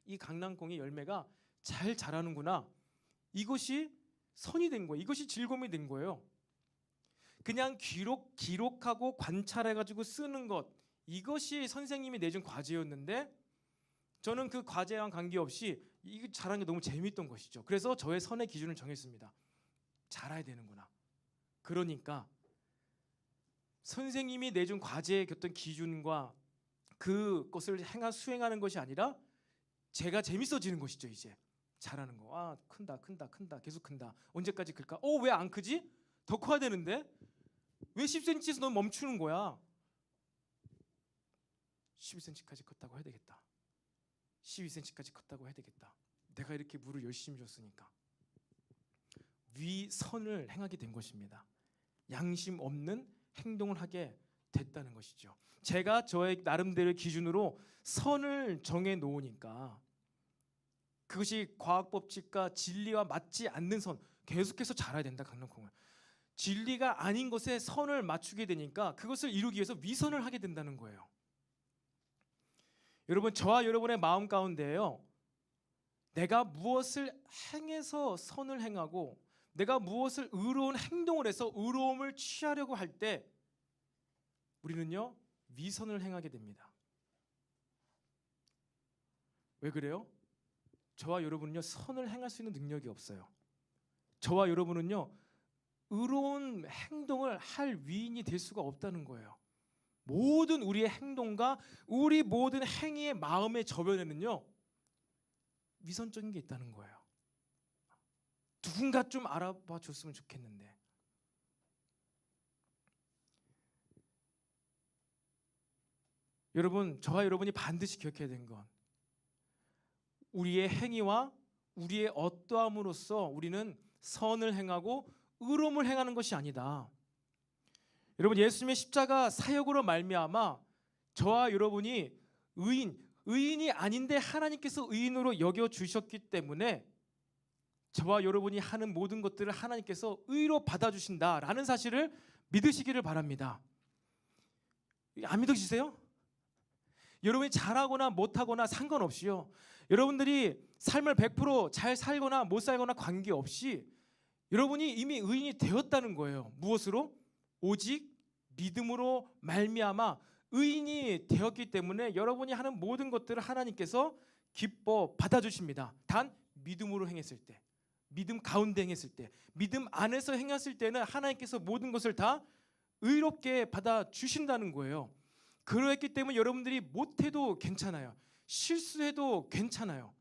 이 강낭콩의 열매가 잘 자라는구나. 이것이 선이 된 거예요. 이것이 즐거움이 된 거예요. 그냥 기록하고 관찰해가지고 쓰는 것, 이것이 선생님이 내준 과제였는데 저는 그 과제와 관계없이 이거 잘하는 게 너무 재밌던 것이죠. 그래서 저의 선의 기준을 정했습니다. 잘해야 되는구나. 그러니까 선생님이 내준 과제의 어떤 기준과 그것을 수행하는 것이 아니라 제가 재밌어지는 것이죠. 이제 잘하는 거. 아, 큰다 계속 큰다. 언제까지 클까? 왜 안 크지? 더 커야 되는데 왜 10cm에서 넌 멈추는 거야? 12cm까지 컸다고 해야 되겠다. 12cm까지 컸다고 해야 되겠다. 내가 이렇게 물을 열심히 줬으니까. 위선을 행하게 된 것입니다. 양심 없는 행동을 하게 됐다는 것이죠. 제가 저의 나름대로의 기준으로 선을 정해 놓으니까 그것이 과학 법칙과 진리와 맞지 않는 선, 계속해서 자라야 된다. 강낭콩을 진리가 아닌 것에 선을 맞추게 되니까 그것을 이루기 위해서 위선을 하게 된다는 거예요. 여러분, 저와 여러분의 마음 가운데에요, 내가 무엇을 행해서 선을 행하고 내가 무엇을 의로운 행동을 해서 의로움을 취하려고 할 때 우리는요, 위선을 행하게 됩니다. 왜 그래요? 저와 여러분은요, 선을 행할 수 있는 능력이 없어요. 저와 여러분은요, 의로운 행동을 할 위인이 될 수가 없다는 거예요. 모든 우리의 행동과 우리 모든 행위의 마음의 저변에는요, 위선적인 게 있다는 거예요. 누군가 좀 알아봐 줬으면 좋겠는데. 여러분, 저와 여러분이 반드시 기억해야 되는 건 우리의 행위와 우리의 어떠함으로써 우리는 선을 행하고 의로움을 행하는 것이 아니다. 여러분, 예수님의 십자가 사역으로 말미암아 저와 여러분이 의인이 아닌데 하나님께서 의인으로 여겨 주셨기 때문에 저와 여러분이 하는 모든 것들을 하나님께서 의로 받아주신다라는 사실을 믿으시기를 바랍니다. 안 믿으시세요? 여러분이 잘하거나 못하거나 상관없이요, 여러분들이 삶을 100% 잘 살거나 못 살거나 관계없이 여러분이 이미 의인이 되었다는 거예요. 무엇으로? 오직 믿음으로 말미암아 의인이 되었기 때문에 여러분이 하는 모든 것들을 하나님께서 기뻐 받아주십니다. 단 믿음으로 행했을 때, 믿음 가운데 행했을 때, 믿음 안에서 행했을 때는 하나님께서 모든 것을 다 의롭게 받아주신다는 거예요. 그러했기 때문에 여러분들이 못해도 괜찮아요. 실수해도 괜찮아요.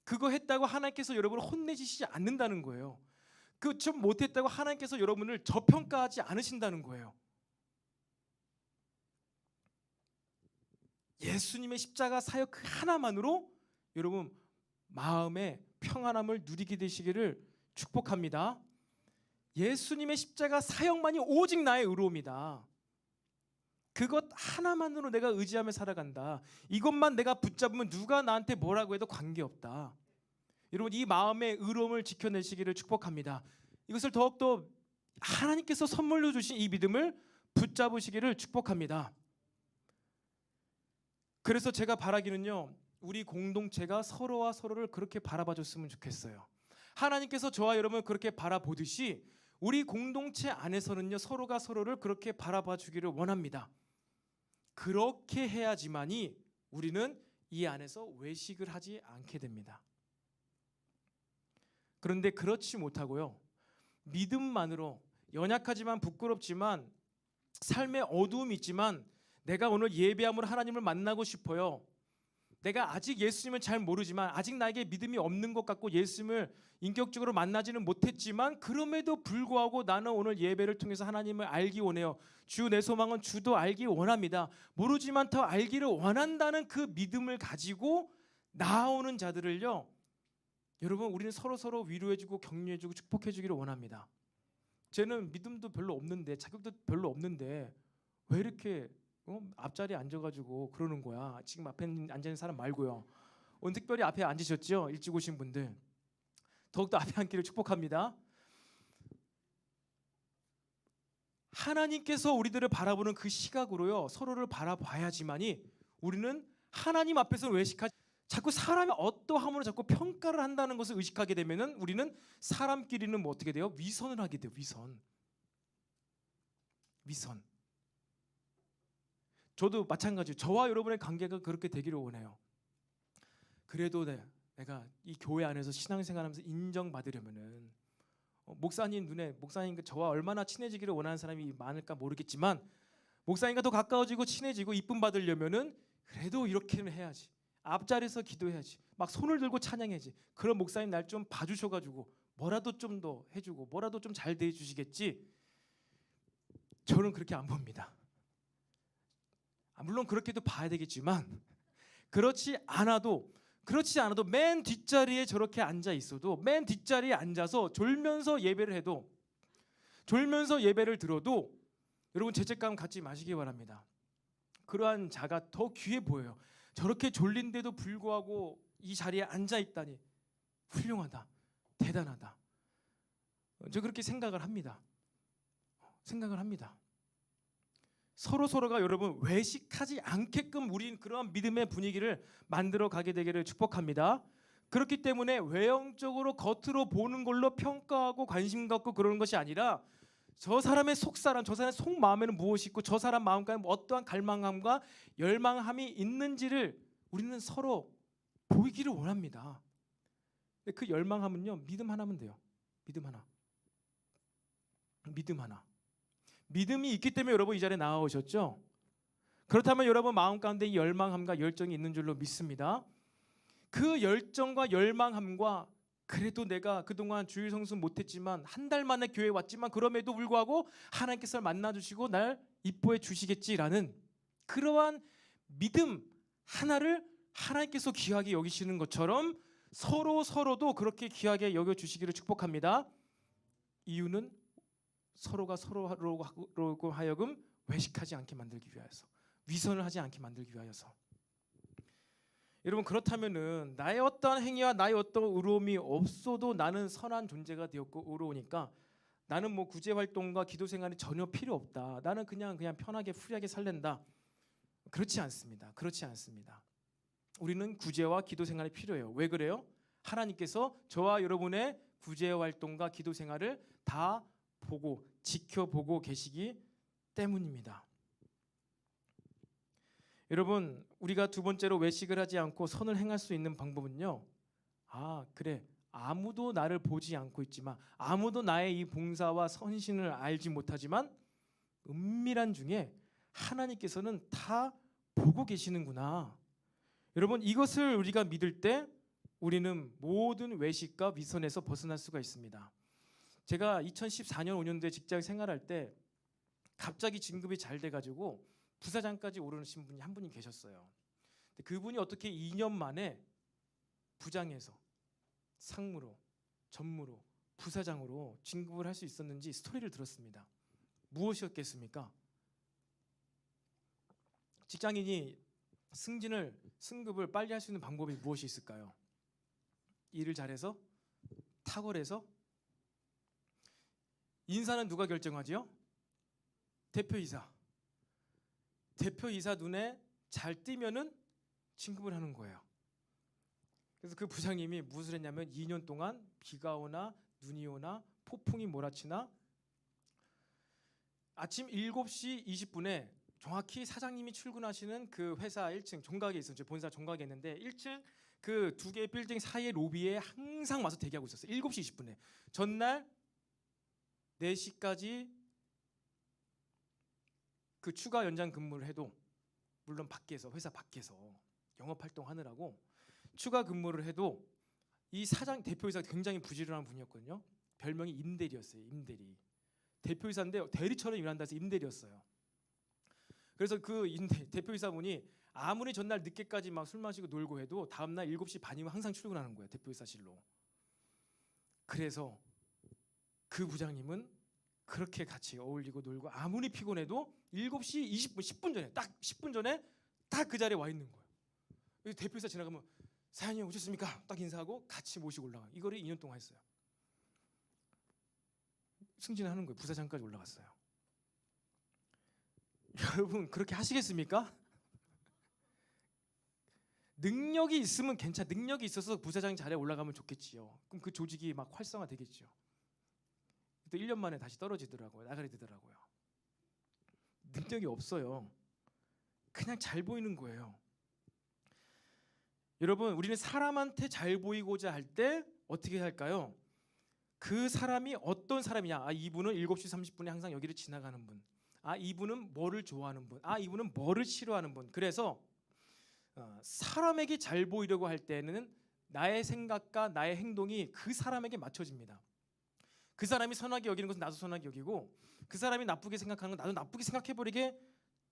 그거 했다고 하나님께서 여러분을 혼내주시지 않는다는 거예요. 그 좀 못했다고 하나님께서 여러분을 저평가하지 않으신다는 거예요. 예수님의 십자가 사역 그 하나만으로 여러분 마음의 평안함을 누리게 되시기를 축복합니다. 예수님의 십자가 사역만이 오직 나의 의로움이다. 그것 하나만으로 내가 의지하며 살아간다. 이것만 내가 붙잡으면 누가 나한테 뭐라고 해도 관계없다. 여러분, 이 마음의 의로움을 지켜내시기를 축복합니다. 이것을 더욱더 하나님께서 선물로 주신 이 믿음을 붙잡으시기를 축복합니다. 그래서 제가 바라기는요, 우리 공동체가 서로와 서로를 그렇게 바라봐줬으면 좋겠어요. 하나님께서 저와 여러분을 그렇게 바라보듯이 우리 공동체 안에서는요, 서로가 서로를 그렇게 바라봐주기를 원합니다. 그렇게 해야지만이 우리는 이 안에서 외식을 하지 않게 됩니다. 그런데 그렇지 못하고요, 믿음만으로 연약하지만 부끄럽지만 삶의 어두움이 있지만 내가 오늘 예배함으로 하나님을 만나고 싶어요. 내가 아직 예수님을 잘 모르지만 아직 나에게 믿음이 없는 것 같고 예수님을 인격적으로 만나지는 못했지만 그럼에도 불구하고 나는 오늘 예배를 통해서 하나님을 알기 원해요. 주 내 소망은 주도 알기 원합니다. 모르지만 더 알기를 원한다는 그 믿음을 가지고 나아오는 자들을요, 여러분, 우리는 서로 위로해주고 격려해주고 축복해주기를 원합니다. 쟤는 믿음도 별로 없는데, 자격도 별로 없는데 왜 이렇게 앞자리에 앉아가지고 그러는 거야. 지금 앞에 앉아있는 사람 말고요. 오늘 특별히 앞에 앉으셨죠? 일찍 오신 분들 더욱더 앞에 앉기를 축복합니다. 하나님께서 우리들을 바라보는 그 시각으로요, 서로를 바라봐야지만이 우리는 하나님 앞에서 외식하지, 자꾸 사람이 어떠함으로 자꾸 평가를 한다는 것을 의식하게 되면은 우리는 사람끼리는 뭐 어떻게 돼요? 위선을 하게 돼요. 위선. 저도 마찬가지예요. 저와 여러분의 관계가 그렇게 되기를 원해요. 그래도 내가 이 교회 안에서 신앙생활하면서 인정받으려면은 목사님 눈에, 목사님과 저와 얼마나 친해지기를 원하는 사람이 많을까 모르겠지만, 목사님과 더 가까워지고 친해지고 이쁨 받으려면은 그래도 이렇게는 해야지. 앞자리에서 기도해야지. 막 손을 들고 찬양해야지. 그런 목사님 날 좀 봐주셔가지고 뭐라도 좀 더 해주고 뭐라도 좀 잘 대해주시겠지. 저는 그렇게 안 봅니다. 물론 그렇게도 봐야 되겠지만, 그렇지 않아도 맨 뒷자리에 저렇게 앉아 있어도, 맨 뒷자리에 앉아서 졸면서 예배를 해도, 졸면서 예배를 들어도 여러분 죄책감 갖지 마시기 바랍니다. 그러한 자가 더 귀해 보여요. 저렇게 졸린데도 불구하고 이 자리에 앉아 있다니 훌륭하다, 대단하다. 저 그렇게 생각을 합니다. 서로가 여러분 외식하지 않게끔 우린 그런 믿음의 분위기를 만들어 가게 되기를 축복합니다. 그렇기 때문에 외형적으로 겉으로 보는 걸로 평가하고 관심 갖고 그러는 것이 아니라, 저 사람의 속사람, 저 사람의 속마음에는 무엇이 있고 저 사람 마음가에 어떠한 갈망함과 열망함이 있는지를 우리는 서로 보이기를 원합니다. 그 열망함은요, 믿음 하나면 돼요. 믿음 하나. 믿음이 있기 때문에 여러분 이 자리에 나와오셨죠? 그렇다면 여러분 마음 가운데 이 열망함과 열정이 있는 줄로 믿습니다. 그 열정과 열망함과, 그래도 내가 그동안 주일 성수 못했지만 한 달 만에 교회에 왔지만 그럼에도 불구하고 하나님께서 만나주시고 날 이뻐해 주시겠지라는 그러한 믿음 하나를 하나님께서 귀하게 여기시는 것처럼 서로도 그렇게 귀하게 여겨주시기를 축복합니다. 이유는 서로가 서로로 하여금 외식하지 않게 만들기 위하여서, 위선을 하지 않게 만들기 위하여서. 여러분, 그렇다면은 나의 어떠한 행위와 나의 어떤 의로움이 없어도 나는 선한 존재가 되었고 의로우니까 나는 뭐 구제 활동과 기도 생활이 전혀 필요 없다. 나는 그냥 편하게 프리하게 살랜다. 그렇지 않습니다. 우리는 구제와 기도 생활이 필요해요. 왜 그래요? 하나님께서 저와 여러분의 구제 활동과 기도 생활을 다 보고 지켜보고 계시기 때문입니다. 여러분, 우리가 두 번째로 외식을 하지 않고 선을 행할 수 있는 방법은요, 그래, 아무도 나를 보지 않고 있지만, 아무도 나의 이 봉사와 헌신을 알지 못하지만 은밀한 중에 하나님께서는 다 보고 계시는구나. 여러분, 이것을 우리가 믿을 때 우리는 모든 외식과 위선에서 벗어날 수가 있습니다. 제가 2014년 5년도에 직장 생활할 때 갑자기 진급이 잘 돼가지고 부사장까지 오르신 분이 한 분이 계셨어요. 그분이 어떻게 2년 만에 부장에서 상무로, 전무로, 부사장으로 진급을 할 수 있었는지 스토리를 들었습니다. 무엇이었겠습니까? 직장인이 승급을 빨리 할 수 있는 방법이 무엇이 있을까요? 일을 잘해서? 탁월해서? 인사는 누가 결정하지요? 대표이사 눈에 잘 띄면은 진급을 하는 거예요. 그래서 그 부장님이 무엇을 했냐면 2년 동안 비가 오나 눈이 오나 폭풍이 몰아치나 아침 7시 20분에 정확히 사장님이 출근하시는 그 회사 1층 종각에 있었죠. 본사 종각에 있는데 1층 그 두 개의 빌딩 사이의 로비에 항상 와서 대기하고 있었어요. 7시 20분에. 전날 4시까지 그 추가 연장 근무를 해도, 물론 밖에서, 회사 밖에서 영업 활동하느라고 추가 근무를 해도, 이 대표이사가 굉장히 부지런한 분이었거든요. 별명이 임대리였어요. 임대리. 대표이사인데 대리처럼 일한다 해서 임대리였어요. 그래서 그 대표이사분이 아무리 전날 늦게까지 막 술 마시고 놀고 해도 다음날 7시 반이면 항상 출근하는 거예요. 대표이사실로. 그래서 그 부장님은 그렇게 같이 어울리고 놀고 아무리 피곤해도 7시 20분 10분 전에 딱 10분 전에 딱 그 자리에 와 있는 거예요. 대표이사 지나가면 사장님 오셨습니까? 딱 인사하고 같이 모시고 올라가. 이거를 2년 동안 했어요. 승진하는 거예요. 부사장까지 올라갔어요. 여러분 그렇게 하시겠습니까? 능력이 있으면 능력이 있어서 부사장 자리에 올라가면 좋겠지요. 그럼 그 조직이 막 활성화되겠죠. 또 1년 만에 다시 떨어지더라고요. 나가리 되더라고요. 능력이 없어요. 그냥 잘 보이는 거예요. 여러분 우리는 사람한테 잘 보이고자 할 때 어떻게 할까요? 그 사람이 어떤 사람이냐. 이분은 7시 30분에 항상 여기를 지나가는 분. 이분은 뭐를 좋아하는 분. 이분은 뭐를 싫어하는 분. 그래서 사람에게 잘 보이려고 할 때는 나의 생각과 나의 행동이 그 사람에게 맞춰집니다. 그 사람이 선하게 여기는 것은 나도 선하게 여기고 그 사람이 나쁘게 생각하는 건 나도 나쁘게 생각해버리게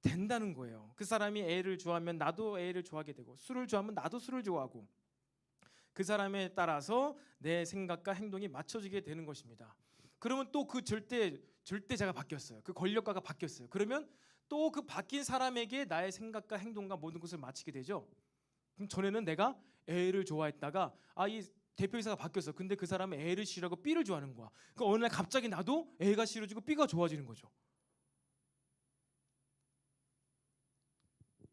된다는 거예요. 그 사람이 애를 좋아하면 나도 애를 좋아하게 되고 술을 좋아하면 나도 술을 좋아하고 그 사람에 따라서 내 생각과 행동이 맞춰지게 되는 것입니다. 그러면 또 그 절대자가 바뀌었어요. 그 권력가가 바뀌었어요. 그러면 또 그 바뀐 사람에게 나의 생각과 행동과 모든 것을 마치게 되죠. 그럼 전에는 내가 A를 좋아했다가 이 대표이사가 바뀌었어. 근데 그 사람은 A를 싫어하고 B를 좋아하는 거야. 그러니까 어느 날 갑자기 나도 A가 싫어지고 B가 좋아지는 거죠.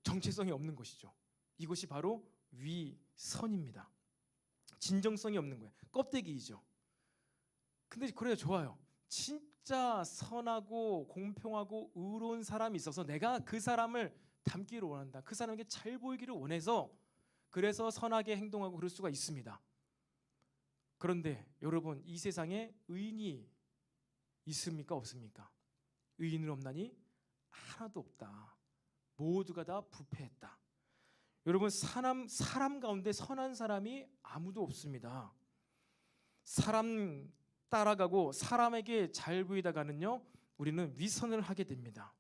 정체성이 없는 것이죠. 이것이 바로 위선입니다. 진정성이 없는 거예요. 껍데기이죠. 근데 그래야 좋아요. 진짜 선하고 공평하고 의로운 사람이 있어서 내가 그 사람을 닮기를 원한다. 그 사람에게 잘 보이기를 원해서 그래서 선하게 행동하고 그럴 수가 있습니다. 그런데 여러분 이 세상에 의인이 있습니까? 없습니까? 의인은 없나니 하나도 없다. 모두가 다 부패했다. 여러분 사람 가운데 선한 사람이 아무도 없습니다. 사람 따라가고 사람에게 잘 보이다가는요 우리는 위선을 하게 됩니다.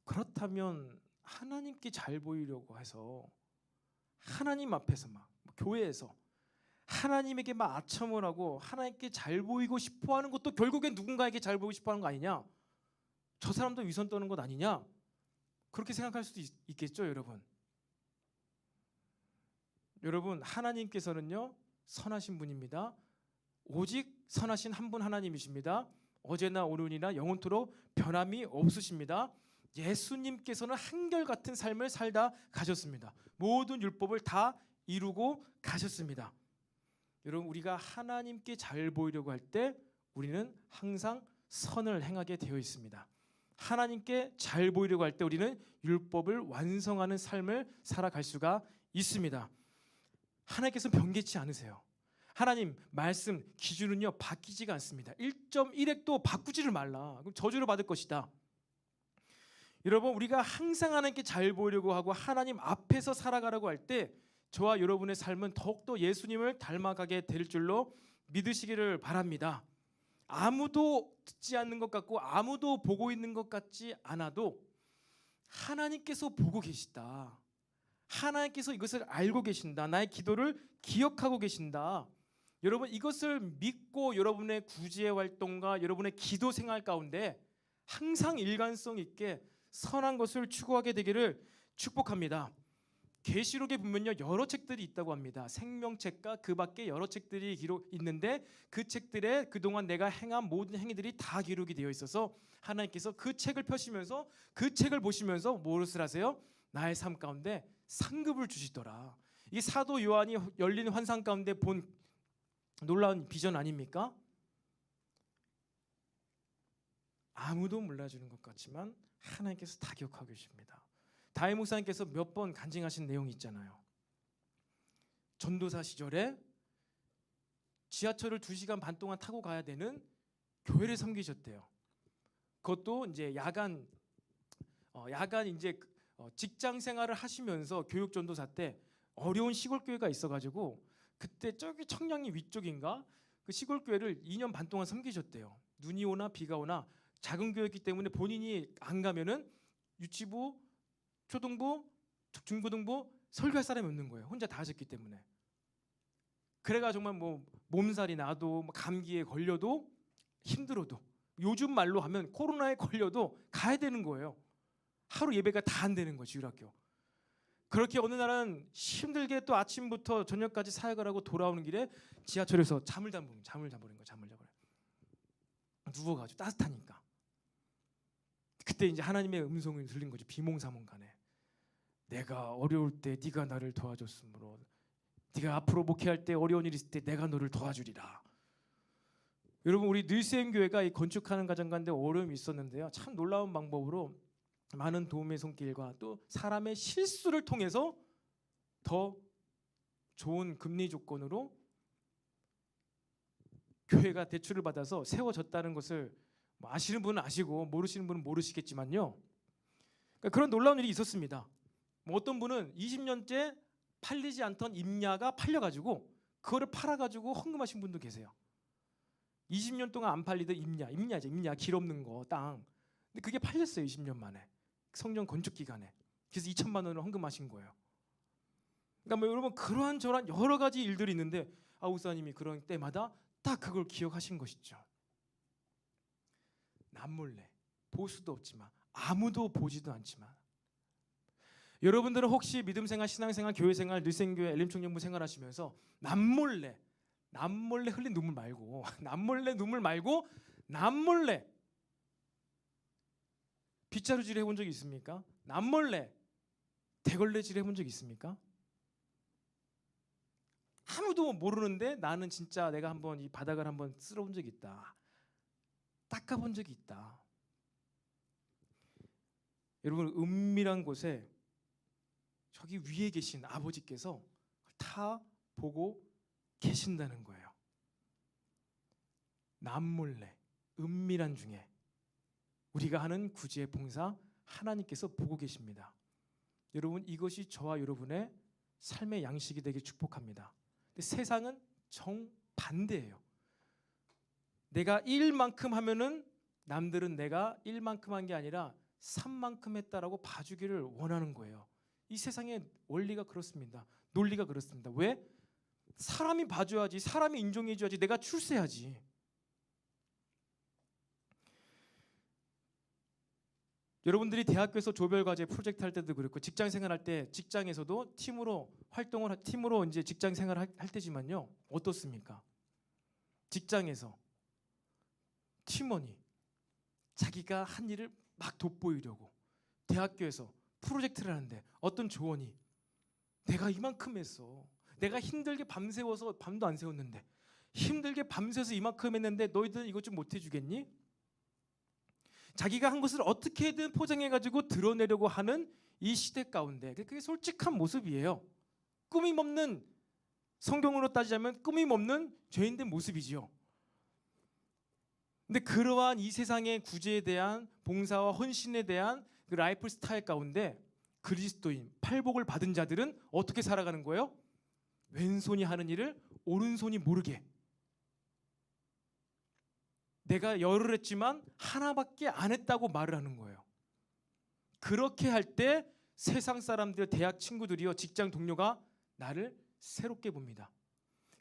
그렇다면 하나님께 잘 보이려고 해서 하나님 앞에서 막 교회에서 하나님에게 막 아첨을 하고 하나님께 잘 보이고 싶어하는 것도 결국엔 누군가에게 잘 보이고 싶어하는 거 아니냐? 저 사람도 위선 떠는 것 아니냐? 그렇게 생각할 수도 있겠죠, 여러분. 여러분 하나님께서는요 선하신 분입니다. 오직 선하신 한 분 하나님이십니다. 어제나 오늘이나 영원토록 변함이 없으십니다. 예수님께서는 한결같은 삶을 살다 가셨습니다. 모든 율법을 다 이루고 가셨습니다. 여러분 우리가 하나님께 잘 보이려고 할 때 우리는 항상 선을 행하게 되어 있습니다. 하나님께 잘 보이려고 할 때 우리는 율법을 완성하는 삶을 살아갈 수가 있습니다. 하나님께서는 변개치 않으세요. 하나님 말씀 기준은요 바뀌지가 않습니다. 1.1획도 바꾸지를 말라. 그럼 저주를 받을 것이다. 여러분 우리가 항상 하나님께 잘 보이려고 하고 하나님 앞에서 살아가려고 할 때 저와 여러분의 삶은 더욱더 예수님을 닮아가게 될 줄로 믿으시기를 바랍니다. 아무도 듣지 않는 것 같고 아무도 보고 있는 것 같지 않아도 하나님께서 보고 계시다. 하나님께서 이것을 알고 계신다. 나의 기도를 기억하고 계신다. 여러분 이것을 믿고 여러분의 구제의 활동과 여러분의 기도 생활 가운데 항상 일관성 있게 선한 것을 추구하게 되기를 축복합니다. 계시록에 보면요 여러 책들이 있다고 합니다. 생명책과 그 밖에 여러 책들이 기록 있는데 그 책들에 그동안 내가 행한 모든 행위들이 다 기록이 되어 있어서 하나님께서 그 책을 펴시면서 그 책을 보시면서 무엇을 하세요? 나의 삶 가운데 상급을 주시더라. 이 사도 요한이 열린 환상 가운데 본 놀라운 비전 아닙니까? 아무도 몰라주는 것 같지만 하나님께서 다 기억하고 계십니다. 다윗 목사님께서 몇 번 간증하신 내용이 있잖아요. 전도사 시절에 지하철을 2시간 반 동안 타고 가야 되는 교회를 섬기셨대요. 그것도 이제 야간 이제 직장 생활을 하시면서 교육 전도사 때 어려운 시골 교회가 있어가지고 그때 저기 청량리 위쪽인가 그 시골 교회를 2년 반 동안 섬기셨대요. 눈이 오나 비가 오나 작은 교회였기 때문에 본인이 안 가면은 유치부, 초등부, 중고등부 설교할 사람이 없는 거예요. 혼자 다 하셨기 때문에. 그래가 정말 뭐 몸살이 나도 뭐 감기에 걸려도 힘들어도 요즘 말로 하면 코로나에 걸려도 가야 되는 거예요. 하루 예배가 다 안 되는 거지 주일학교. 그렇게 어느 날은 힘들게 또 아침부터 저녁까지 사역을 하고 돌아오는 길에 지하철에서 잠을 자버린 거예요. 누워가지고 따뜻하니까. 그때 이제 하나님의 음성을 들린 거죠. 비몽사몽간에. 내가 어려울 때 네가 나를 도와줬으므로 네가 앞으로 목회할 때 어려운 일 있을 때 내가 너를 도와주리라. 여러분 우리 늘샘교회가 이 건축하는 과정 가운데 어려움이 있었는데요. 참 놀라운 방법으로 많은 도움의 손길과 또 사람의 실수를 통해서 더 좋은 금리 조건으로 교회가 대출을 받아서 세워졌다는 것을 뭐 아시는 분은 아시고 모르시는 분은 모르시겠지만요. 그러니까 그런 놀라운 일이 있었습니다. 뭐 어떤 분은 20년째 팔리지 않던 임야가 팔려가지고 그거를 팔아가지고 헌금하신 분도 계세요. 20년 동안 안 팔리던 임야 길 없는 거 땅. 근데 그게 팔렸어요. 20년 만에. 성전 건축 기간에. 그래서 2천만 원을 헌금하신 거예요. 그러니까 뭐 여러분 그러한 저러한 여러 가지 일들이 있는데 목사님이 그런 때마다 딱 그걸 기억하신 것이죠. 남몰래 보수도 없지만 아무도 보지도 않지만 여러분들은 혹시 믿음생활, 신앙생활, 교회생활, 늘샘교회, 엘림총연부 생활하시면서 남몰래 흘린 눈물 말고 남몰래 빗자루질 해본 적이 있습니까? 남몰래 대걸레질 해본 적이 있습니까? 아무도 모르는데 나는 진짜 내가 한번 이 바닥을 한번 쓸어본 적이 있다. 닦아본 적이 있다. 여러분 은밀한 곳에 저기 위에 계신 아버지께서 다 보고 계신다는 거예요. 남몰래 은밀한 중에 우리가 하는 구제의 봉사 하나님께서 보고 계십니다. 여러분 이것이 저와 여러분의 삶의 양식이 되길 축복합니다. 근데 세상은 정반대예요. 내가 1만큼 하면은 남들은 내가 1만큼 한 게 아니라 3만큼 했다라고 봐주기를 원하는 거예요. 이 세상의 원리가 그렇습니다. 논리가 그렇습니다. 왜? 사람이 봐줘야지, 사람이 인정해줘야지, 내가 출세하지. 여러분들이 대학교에서 조별과제 프로젝트 할 때도 그렇고 직장 생활할 때 직장에서도 팀으로 이제 직장 생활할 때지만요. 어떻습니까? 직장에서 팀원이 자기가 한 일을 막 돋보이려고 대학교에서 프로젝트를 하는데 어떤 조원이 내가 이만큼 했어. 내가 힘들게 밤새워서 밤도 안 새웠는데 힘들게 밤새서 이만큼 했는데 너희들 이것 좀 못 해주겠니? 자기가 한 것을 어떻게든 포장해가지고 드러내려고 하는 이 시대 가운데 그게 솔직한 모습이에요. 꾸밈 없는 성경으로 따지자면 꾸밈 없는 죄인된 모습이지요. 근데 그러한 이 세상의 구제에 대한 봉사와 헌신에 대한 그 라이프 스타일 가운데 그리스도인 팔복을 받은 자들은 어떻게 살아가는 거예요? 왼손이 하는 일을 오른손이 모르게. 내가 열을 했지만 하나밖에 안 했다고 말을 하는 거예요. 그렇게 할 때 세상 사람들, 대학 친구들이요, 직장 동료가 나를 새롭게 봅니다.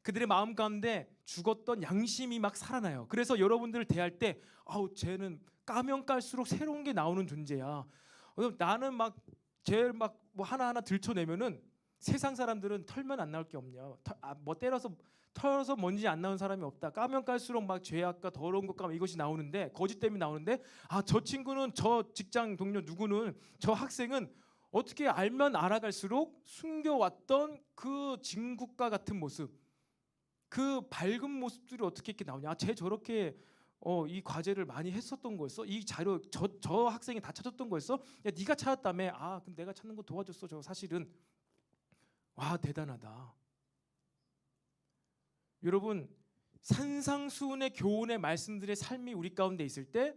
그들의 마음 가운데 죽었던 양심이 막 살아나요. 그래서 여러분들을 대할 때 쟤는 까면 깔수록 새로운 게 나오는 존재야. 나는 막 쟤 막 뭐 하나하나 들춰내면은 세상 사람들은 털면 안 나올 게 없냐. 뭐 털어서 먼지 안 나온 사람이 없다. 까면 깔수록 막 죄악과 더러운 것과 이것이 나오는데 거짓 때문에 나오는데 저 친구는 저 직장 동료 누구는 저 학생은 어떻게 알면 알아갈수록 숨겨왔던 그 진국과 같은 모습, 그 밝은 모습들이 어떻게 이렇게 나오냐. 쟤 저렇게 이 과제를 많이 했었던 거였어. 이 자료 저 학생이 다 찾았던 거였어. 야 네가 찾았다며. 그럼 내가 찾는 거 도와줬어. 저 사실은. 와 대단하다. 여러분 산상수훈의 교훈의 말씀들의 삶이 우리 가운데 있을 때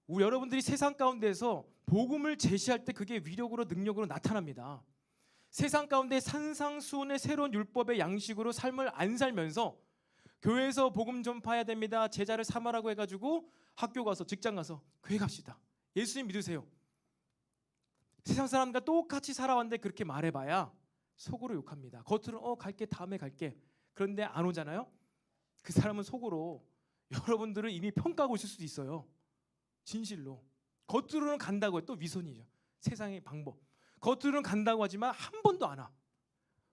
여러분들이 세상 가운데에서 복음을 제시할 때 그게 위력으로 능력으로 나타납니다. 세상 가운데 산상수훈의 새로운 율법의 양식으로 삶을 안 살면서 교회에서 복음 전파해야 됩니다. 제자를 삼으라고 해가지고 학교 가서 직장 가서 교회 갑시다. 예수님 믿으세요. 세상 사람과 똑같이 살아왔는데 그렇게 말해봐야 속으로 욕합니다. 겉으로는 갈게 다음에 갈게. 그런데 안 오잖아요. 그 사람은 속으로 여러분들을 이미 평가하고 있을 수도 있어요. 진실로. 겉으로는 간다고 해도 위선이죠. 세상의 방법. 겉으로는 간다고 하지만 한 번도 안 와.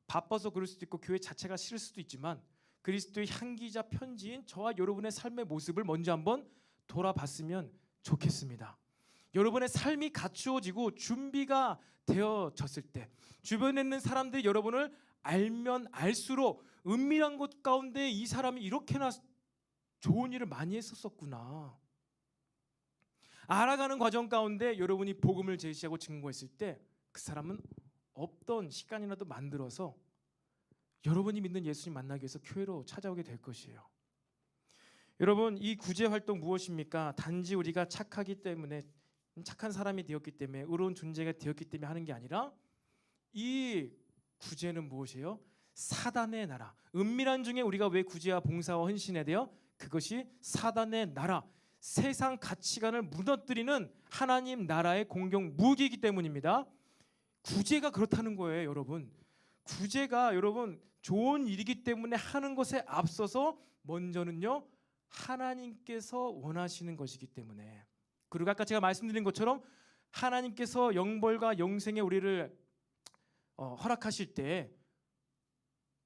바빠서 그럴 수도 있고 교회 자체가 싫을 수도 있지만 그리스도의 향기자 편지인 저와 여러분의 삶의 모습을 먼저 한번 돌아봤으면 좋겠습니다. 여러분의 삶이 갖추어지고 준비가 되어졌을 때 주변에 있는 사람들이 여러분을 알면 알수록 은밀한 곳 가운데 이 사람이 이렇게나 좋은 일을 많이 했었구나. 알아가는 과정 가운데 여러분이 복음을 제시하고 증거했을 때 그 사람은 없던 시간이라도 만들어서 여러분이 믿는 예수님 만나기 위해서 교회로 찾아오게 될 것이에요. 여러분, 이 구제 활동 무엇입니까? 단지 우리가 착하기 때문에, 착한 사람이 되었기 때문에, 의로운 존재가 되었기 때문에 하는 게 아니라 이 구제는 무엇이에요? 사단의 나라. 은밀한 중에 우리가 왜 구제와 봉사와 헌신해야 돼요? 그것이 사단의 나라, 세상 가치관을 무너뜨리는 하나님 나라의 공격 무기이기 때문입니다. 구제가 그렇다는 거예요, 여러분. 구제가 여러분 좋은 일이기 때문에 하는 것에 앞서서 먼저는요 하나님께서 원하시는 것이기 때문에, 그리고 아까 제가 말씀드린 것처럼 하나님께서 영벌과 영생에 우리를 허락하실 때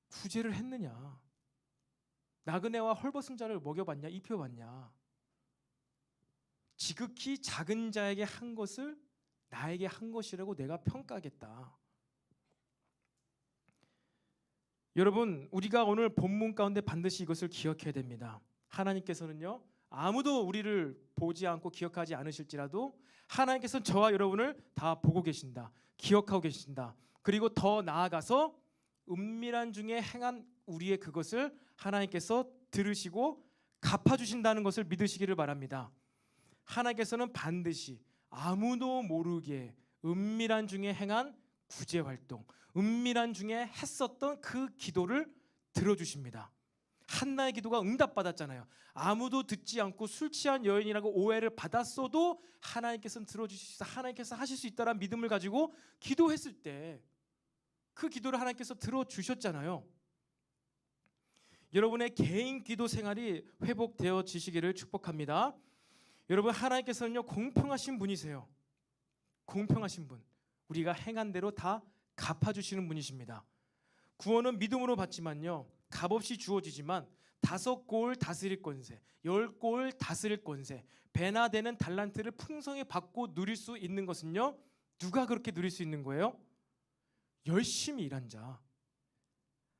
구제를 했느냐, 나그네와 헐벗은 자를 먹여봤냐, 입혀봤냐, 지극히 작은 자에게 한 것을 나에게 한 것이라고 내가 평가하겠다. 여러분, 우리가 오늘 본문 가운데 반드시 이것을 기억해야 됩니다. 하나님께서는요 아무도 우리를 보지 않고 기억하지 않으실지라도 하나님께서는 저와 여러분을 다 보고 계신다, 기억하고 계신다. 그리고 더 나아가서 은밀한 중에 행한 우리의 그것을 하나님께서 들으시고 갚아주신다는 것을 믿으시기를 바랍니다. 하나님께서는 반드시 아무도 모르게 은밀한 중에 행한 구제 활동, 은밀한 중에 했었던 그 기도를 들어주십니다. 한나의 기도가 응답받았잖아요. 아무도 듣지 않고 술 취한 여인이라고 오해를 받았어도 하나님께서는 들어주시서 하나님께서 하실 수 있다는 믿음을 가지고 기도했을 때 그 기도를 하나님께서 들어주셨잖아요. 여러분의 개인 기도 생활이 회복되어지시기를 축복합니다. 여러분, 하나님께서는요 공평하신 분이세요. 공평하신 분, 우리가 행한 대로 다 갚아주시는 분이십니다. 구원은 믿음으로 받지만요 값없이 주어지지만 5골 다스릴 권세, 10골 다스릴 권세, 배나 되는 달란트를 풍성히 받고 누릴 수 있는 것은요 누가 그렇게 누릴 수 있는 거예요? 열심히 일한 자,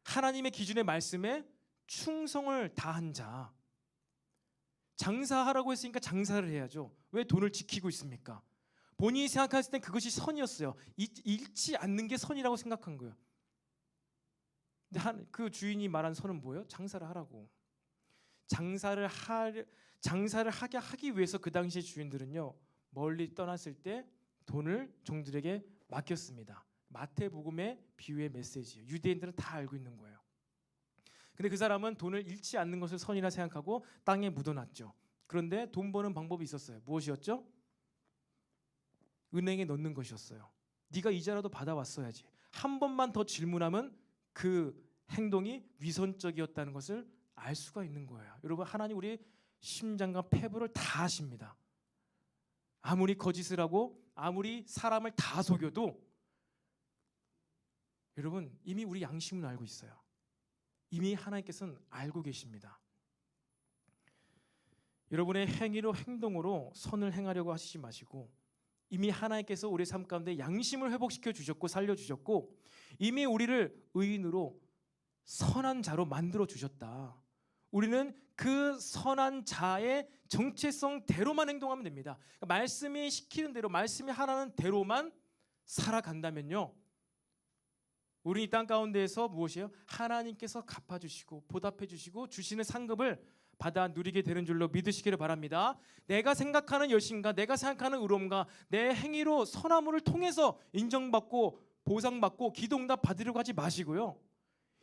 하나님의 기준의 말씀에 충성을 다한 자. 장사하라고 했으니까 장사를 해야죠. 왜 돈을 지키고 있습니까? 본인이 생각했을 땐 그것이 선이었어요. 잃지 않는 게 선이라고 생각한 거예요. 근데 그 주인이 말한 선은 뭐예요? 장사를 하라고. 장사를 하기 위해서 그 당시 주인들은요 멀리 떠났을 때 돈을 종들에게 맡겼습니다. 마태복음의 비유의 메시지예요. 유대인들은 다 알고 있는 거예요. 근데 그 사람은 돈을 잃지 않는 것을 선이라 생각하고 땅에 묻어놨죠. 그런데 돈 버는 방법이 있었어요. 무엇이었죠? 은행에 넣는 것이었어요. 네가 이자라도 받아왔어야지. 한 번만 더 질문하면 그 행동이 위선적이었다는 것을 알 수가 있는 거예요. 여러분, 하나님 우리 심장과 폐부를 다 아십니다. 아무리 거짓을 하고 아무리 사람을 다 속여도 여러분 이미 우리 양심은 알고 있어요. 이미 하나님께서는 알고 계십니다. 여러분의 행위로 행동으로 선을 행하려고 하시지 마시고 이미 하나님께서 우리 삶 가운데 양심을 회복시켜 주셨고 살려주셨고 이미 우리를 의인으로 선한 자로 만들어 주셨다. 우리는 그 선한 자의 정체성대로만 행동하면 됩니다. 그러니까 말씀이 시키는 대로, 말씀이 하라는 대로만 살아간다면요 우리 이 땅 가운데에서 무엇이에요? 하나님께서 갚아주시고 보답해주시고 주시는 상급을 받아 누리게 되는 줄로 믿으시기를 바랍니다. 내가 생각하는 열심과 내가 생각하는 의로움과 내 행위로 선함을 통해서 인정받고 보상받고 기도응답 받으려고 하지 마시고요.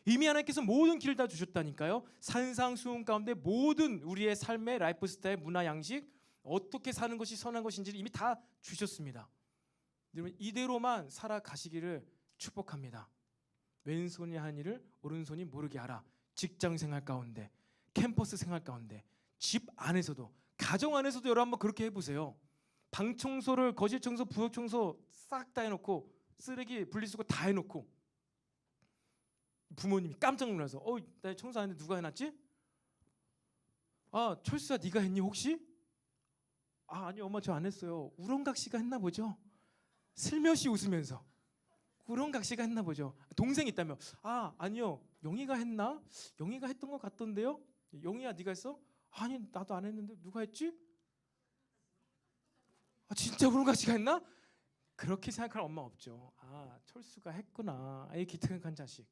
이미 하나님께서 모든 길을 다 주셨다니까요. 산상수훈 가운데 모든 우리의 삶의 라이프 스타일, 문화, 양식, 어떻게 사는 것이 선한 것인지를 이미 다 주셨습니다. 여러분 이대로만 살아가시기를 축복합니다. 왼손이 하는 일을 오른손이 모르게 하라. 직장 생활 가운데, 캠퍼스 생활 가운데, 집 안에서도, 가정 안에서도 여러분 한번 그렇게 해보세요. 방 청소를, 거실 청소, 부엌 청소 싹 다 해놓고, 쓰레기 분리수거 다 해놓고, 부모님이 깜짝 놀라서 나 청소 안 했는데 누가 해놨지? 아, 철수야 네가 했니 혹시? 아, 아니 엄마 저 안 했어요. 우렁각시가 했나 보죠. 슬며시 웃으면서 우렁각시가 했나 보죠. 동생이 있다며, 아 아니요 영희가 했나? 영희가 했던 것 같던데요. 영희야 네가 했어? 아니 나도 안 했는데 누가 했지? 아 진짜 우렁각시가 했나? 그렇게 생각할 엄마 없죠. 아 철수가 했구나. 이 기특한 자식.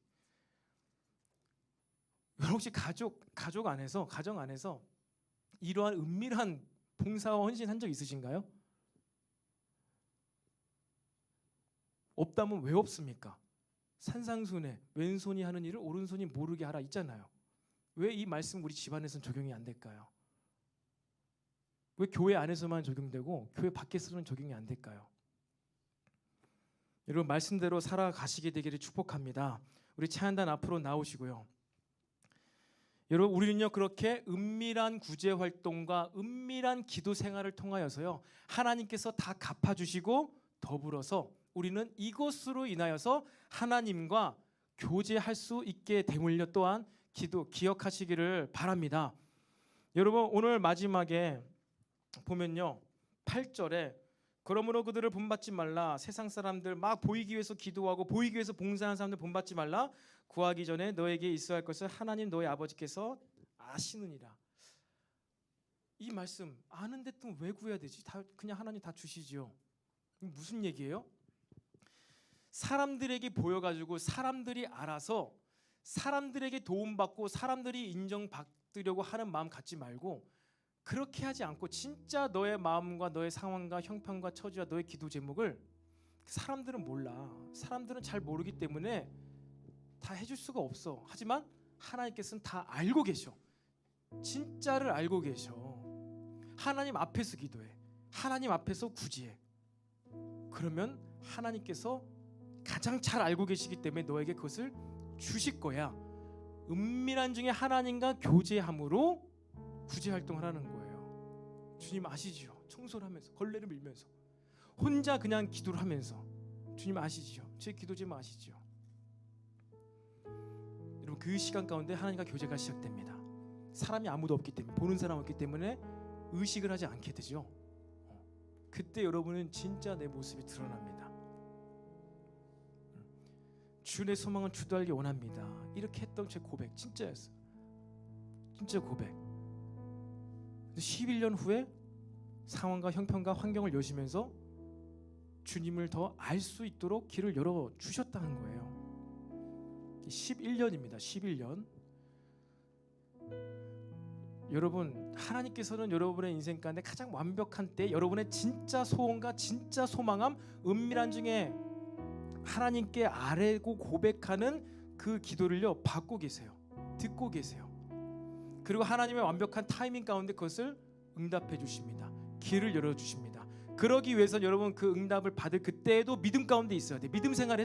혹시 가정 안에서 이러한 은밀한 봉사와 헌신한 적 있으신가요? 없다면 왜 없습니까? 산상순에 왼손이 하는 일을 오른손이 모르게 하라 있잖아요. 왜 이 말씀 우리 집안에서는 적용이 안 될까요? 왜 교회 안에서만 적용되고 교회 밖에서는 적용이 안 될까요? 여러분 말씀대로 살아가시게 되기를 축복합니다. 우리 찬양단 앞으로 나오시고요. 여러분 우리는요 그렇게 은밀한 구제 활동과 은밀한 기도 생활을 통하여서요 하나님께서 다 갚아주시고 더불어서 우리는 이것으로 인하여서 하나님과 교제할 수 있게 됨을요 또한 기억하시기를 바랍니다. 여러분 오늘 마지막에 보면요 8절에 그러므로 그들을 본받지 말라. 세상 사람들 막 보이기 위해서 기도하고 보이기 위해서 봉사하는 사람들 본받지 말라. 구하기 전에 너에게 있어야 할 것을 하나님 너의 아버지께서 아시느니라. 이 말씀 아는데 또 왜 구해야 되지? 다 그냥 하나님 다 주시지요. 무슨 얘기예요? 사람들에게 보여가지고 사람들이 알아서 사람들에게 도움받고 사람들이 인정받으려고 하는 마음 갖지 말고 그렇게 하지 않고 진짜 너의 마음과 너의 상황과 형편과 처지와 너의 기도 제목을 사람들은 몰라. 사람들은 잘 모르기 때문에 다 해줄 수가 없어. 하지만 하나님께서는 다 알고 계셔. 진짜를 알고 계셔. 하나님 앞에서 기도해. 하나님 앞에서 구제해. 그러면 하나님께서 가장 잘 알고 계시기 때문에 너에게 그것을 주실 거야. 은밀한 중에 하나님과 교제함으로 구제 활동을 하는 거예요. 주님 아시지요? 청소를 하면서 걸레를 밀면서 혼자 그냥 기도를 하면서 주님 아시지요? 제 기도 제목 아시지요? 여러분 그 시간 가운데 하나님과 교제가 시작됩니다. 사람이 아무도 없기 때문에 보는 사람 없기 때문에 의식을 하지 않게 되죠. 그때 여러분은 진짜 내 모습이 드러납니다. 주의 소망은 주도 알기 원합니다. 이렇게 했던 제 고백 진짜였어요. 진짜 고백. 11년 후에 상황과 형편과 환경을 여시면서 주님을 더 알 수 있도록 길을 열어주셨다는 거예요. 11년입니다. 11년. 여러분 하나님께서는 여러분의 인생 가운데 가장 완벽한 때 여러분의 진짜 소원과 진짜 소망함 은밀한 중에 하나님께 아뢰고 고백하는 그 기도를요 받고 계세요. 듣고 계세요. 그리고 하나님의 완벽한 타이밍 가운데 그것을 응답해 주십니다. 길을 열어 주십니다. 그러기 위해서 여러분 그 응답을 받을 그때에도 믿음 가운데 있어야 돼요. 믿음 생활을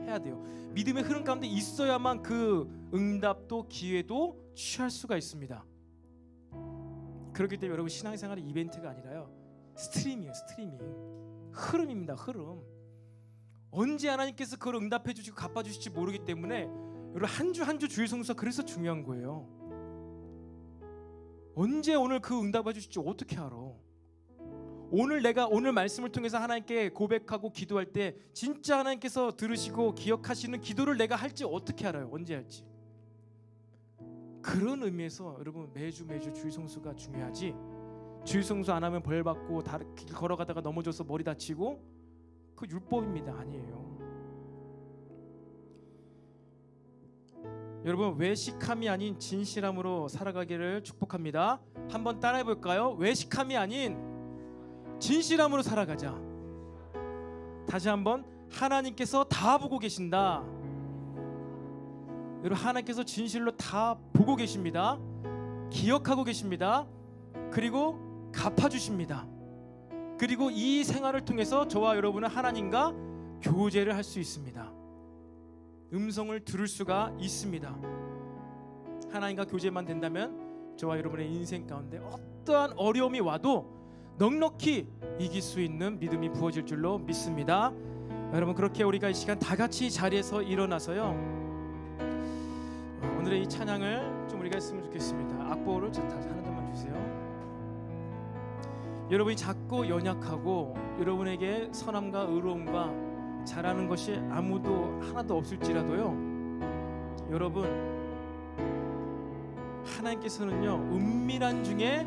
해야 돼요. 믿음의 흐름 가운데 있어야만 그 응답도 기회도 취할 수가 있습니다. 그렇기 때문에 여러분 신앙생활은 이벤트가 아니라요 스트리밍이에요. 스트리밍 흐름입니다. 흐름. 언제 하나님께서 그걸 응답해 주시고 갚아주실지 모르기 때문에 여러분 한 주 한 주 주일 성수가 그래서 중요한 거예요. 언제 오늘 그 응답해 주실지 어떻게 알아? 오늘 내가 오늘 말씀을 통해서 하나님께 고백하고 기도할 때 진짜 하나님께서 들으시고 기억하시는 기도를 내가 할지 어떻게 알아요? 언제 할지. 그런 의미에서 여러분 매주 주일 성수가 중요하지. 주일 성수 안 하면 벌 받고 길 걸어가다가 넘어져서 머리 다치고 그 율법입니다. 아니에요. 여러분 외식함이 아닌 진실함으로 살아가기를 축복합니다. 한번 따라해 볼까요? 외식함이 아닌 진실함으로 살아가자. 다시 한번 하나님께서 다 보고 계신다. 여러분 하나님께서 진실로 다 보고 계십니다. 기억하고 계십니다. 그리고 갚아주십니다. 그리고 이 생활을 통해서 저와 여러분은 하나님과 교제를 할 수 있습니다. 음성을 들을 수가 있습니다. 하나님과 교제만 된다면 저와 여러분의 인생 가운데 어떠한 어려움이 와도 넉넉히 이길 수 있는 믿음이 부어질 줄로 믿습니다. 여러분, 그렇게 우리가 이 시간 다 같이 자리에서 일어나서요, 오늘의 이 찬양을 좀 우리가 했으면 좋겠습니다. 악보를 하나 점만 주세요. 여러분이 작고 연약하고 여러분에게 선함과 의로움과 잘하는 것이 아무도 하나도 없을지라도요, 여러분, 하나님께서는요 은밀한 중에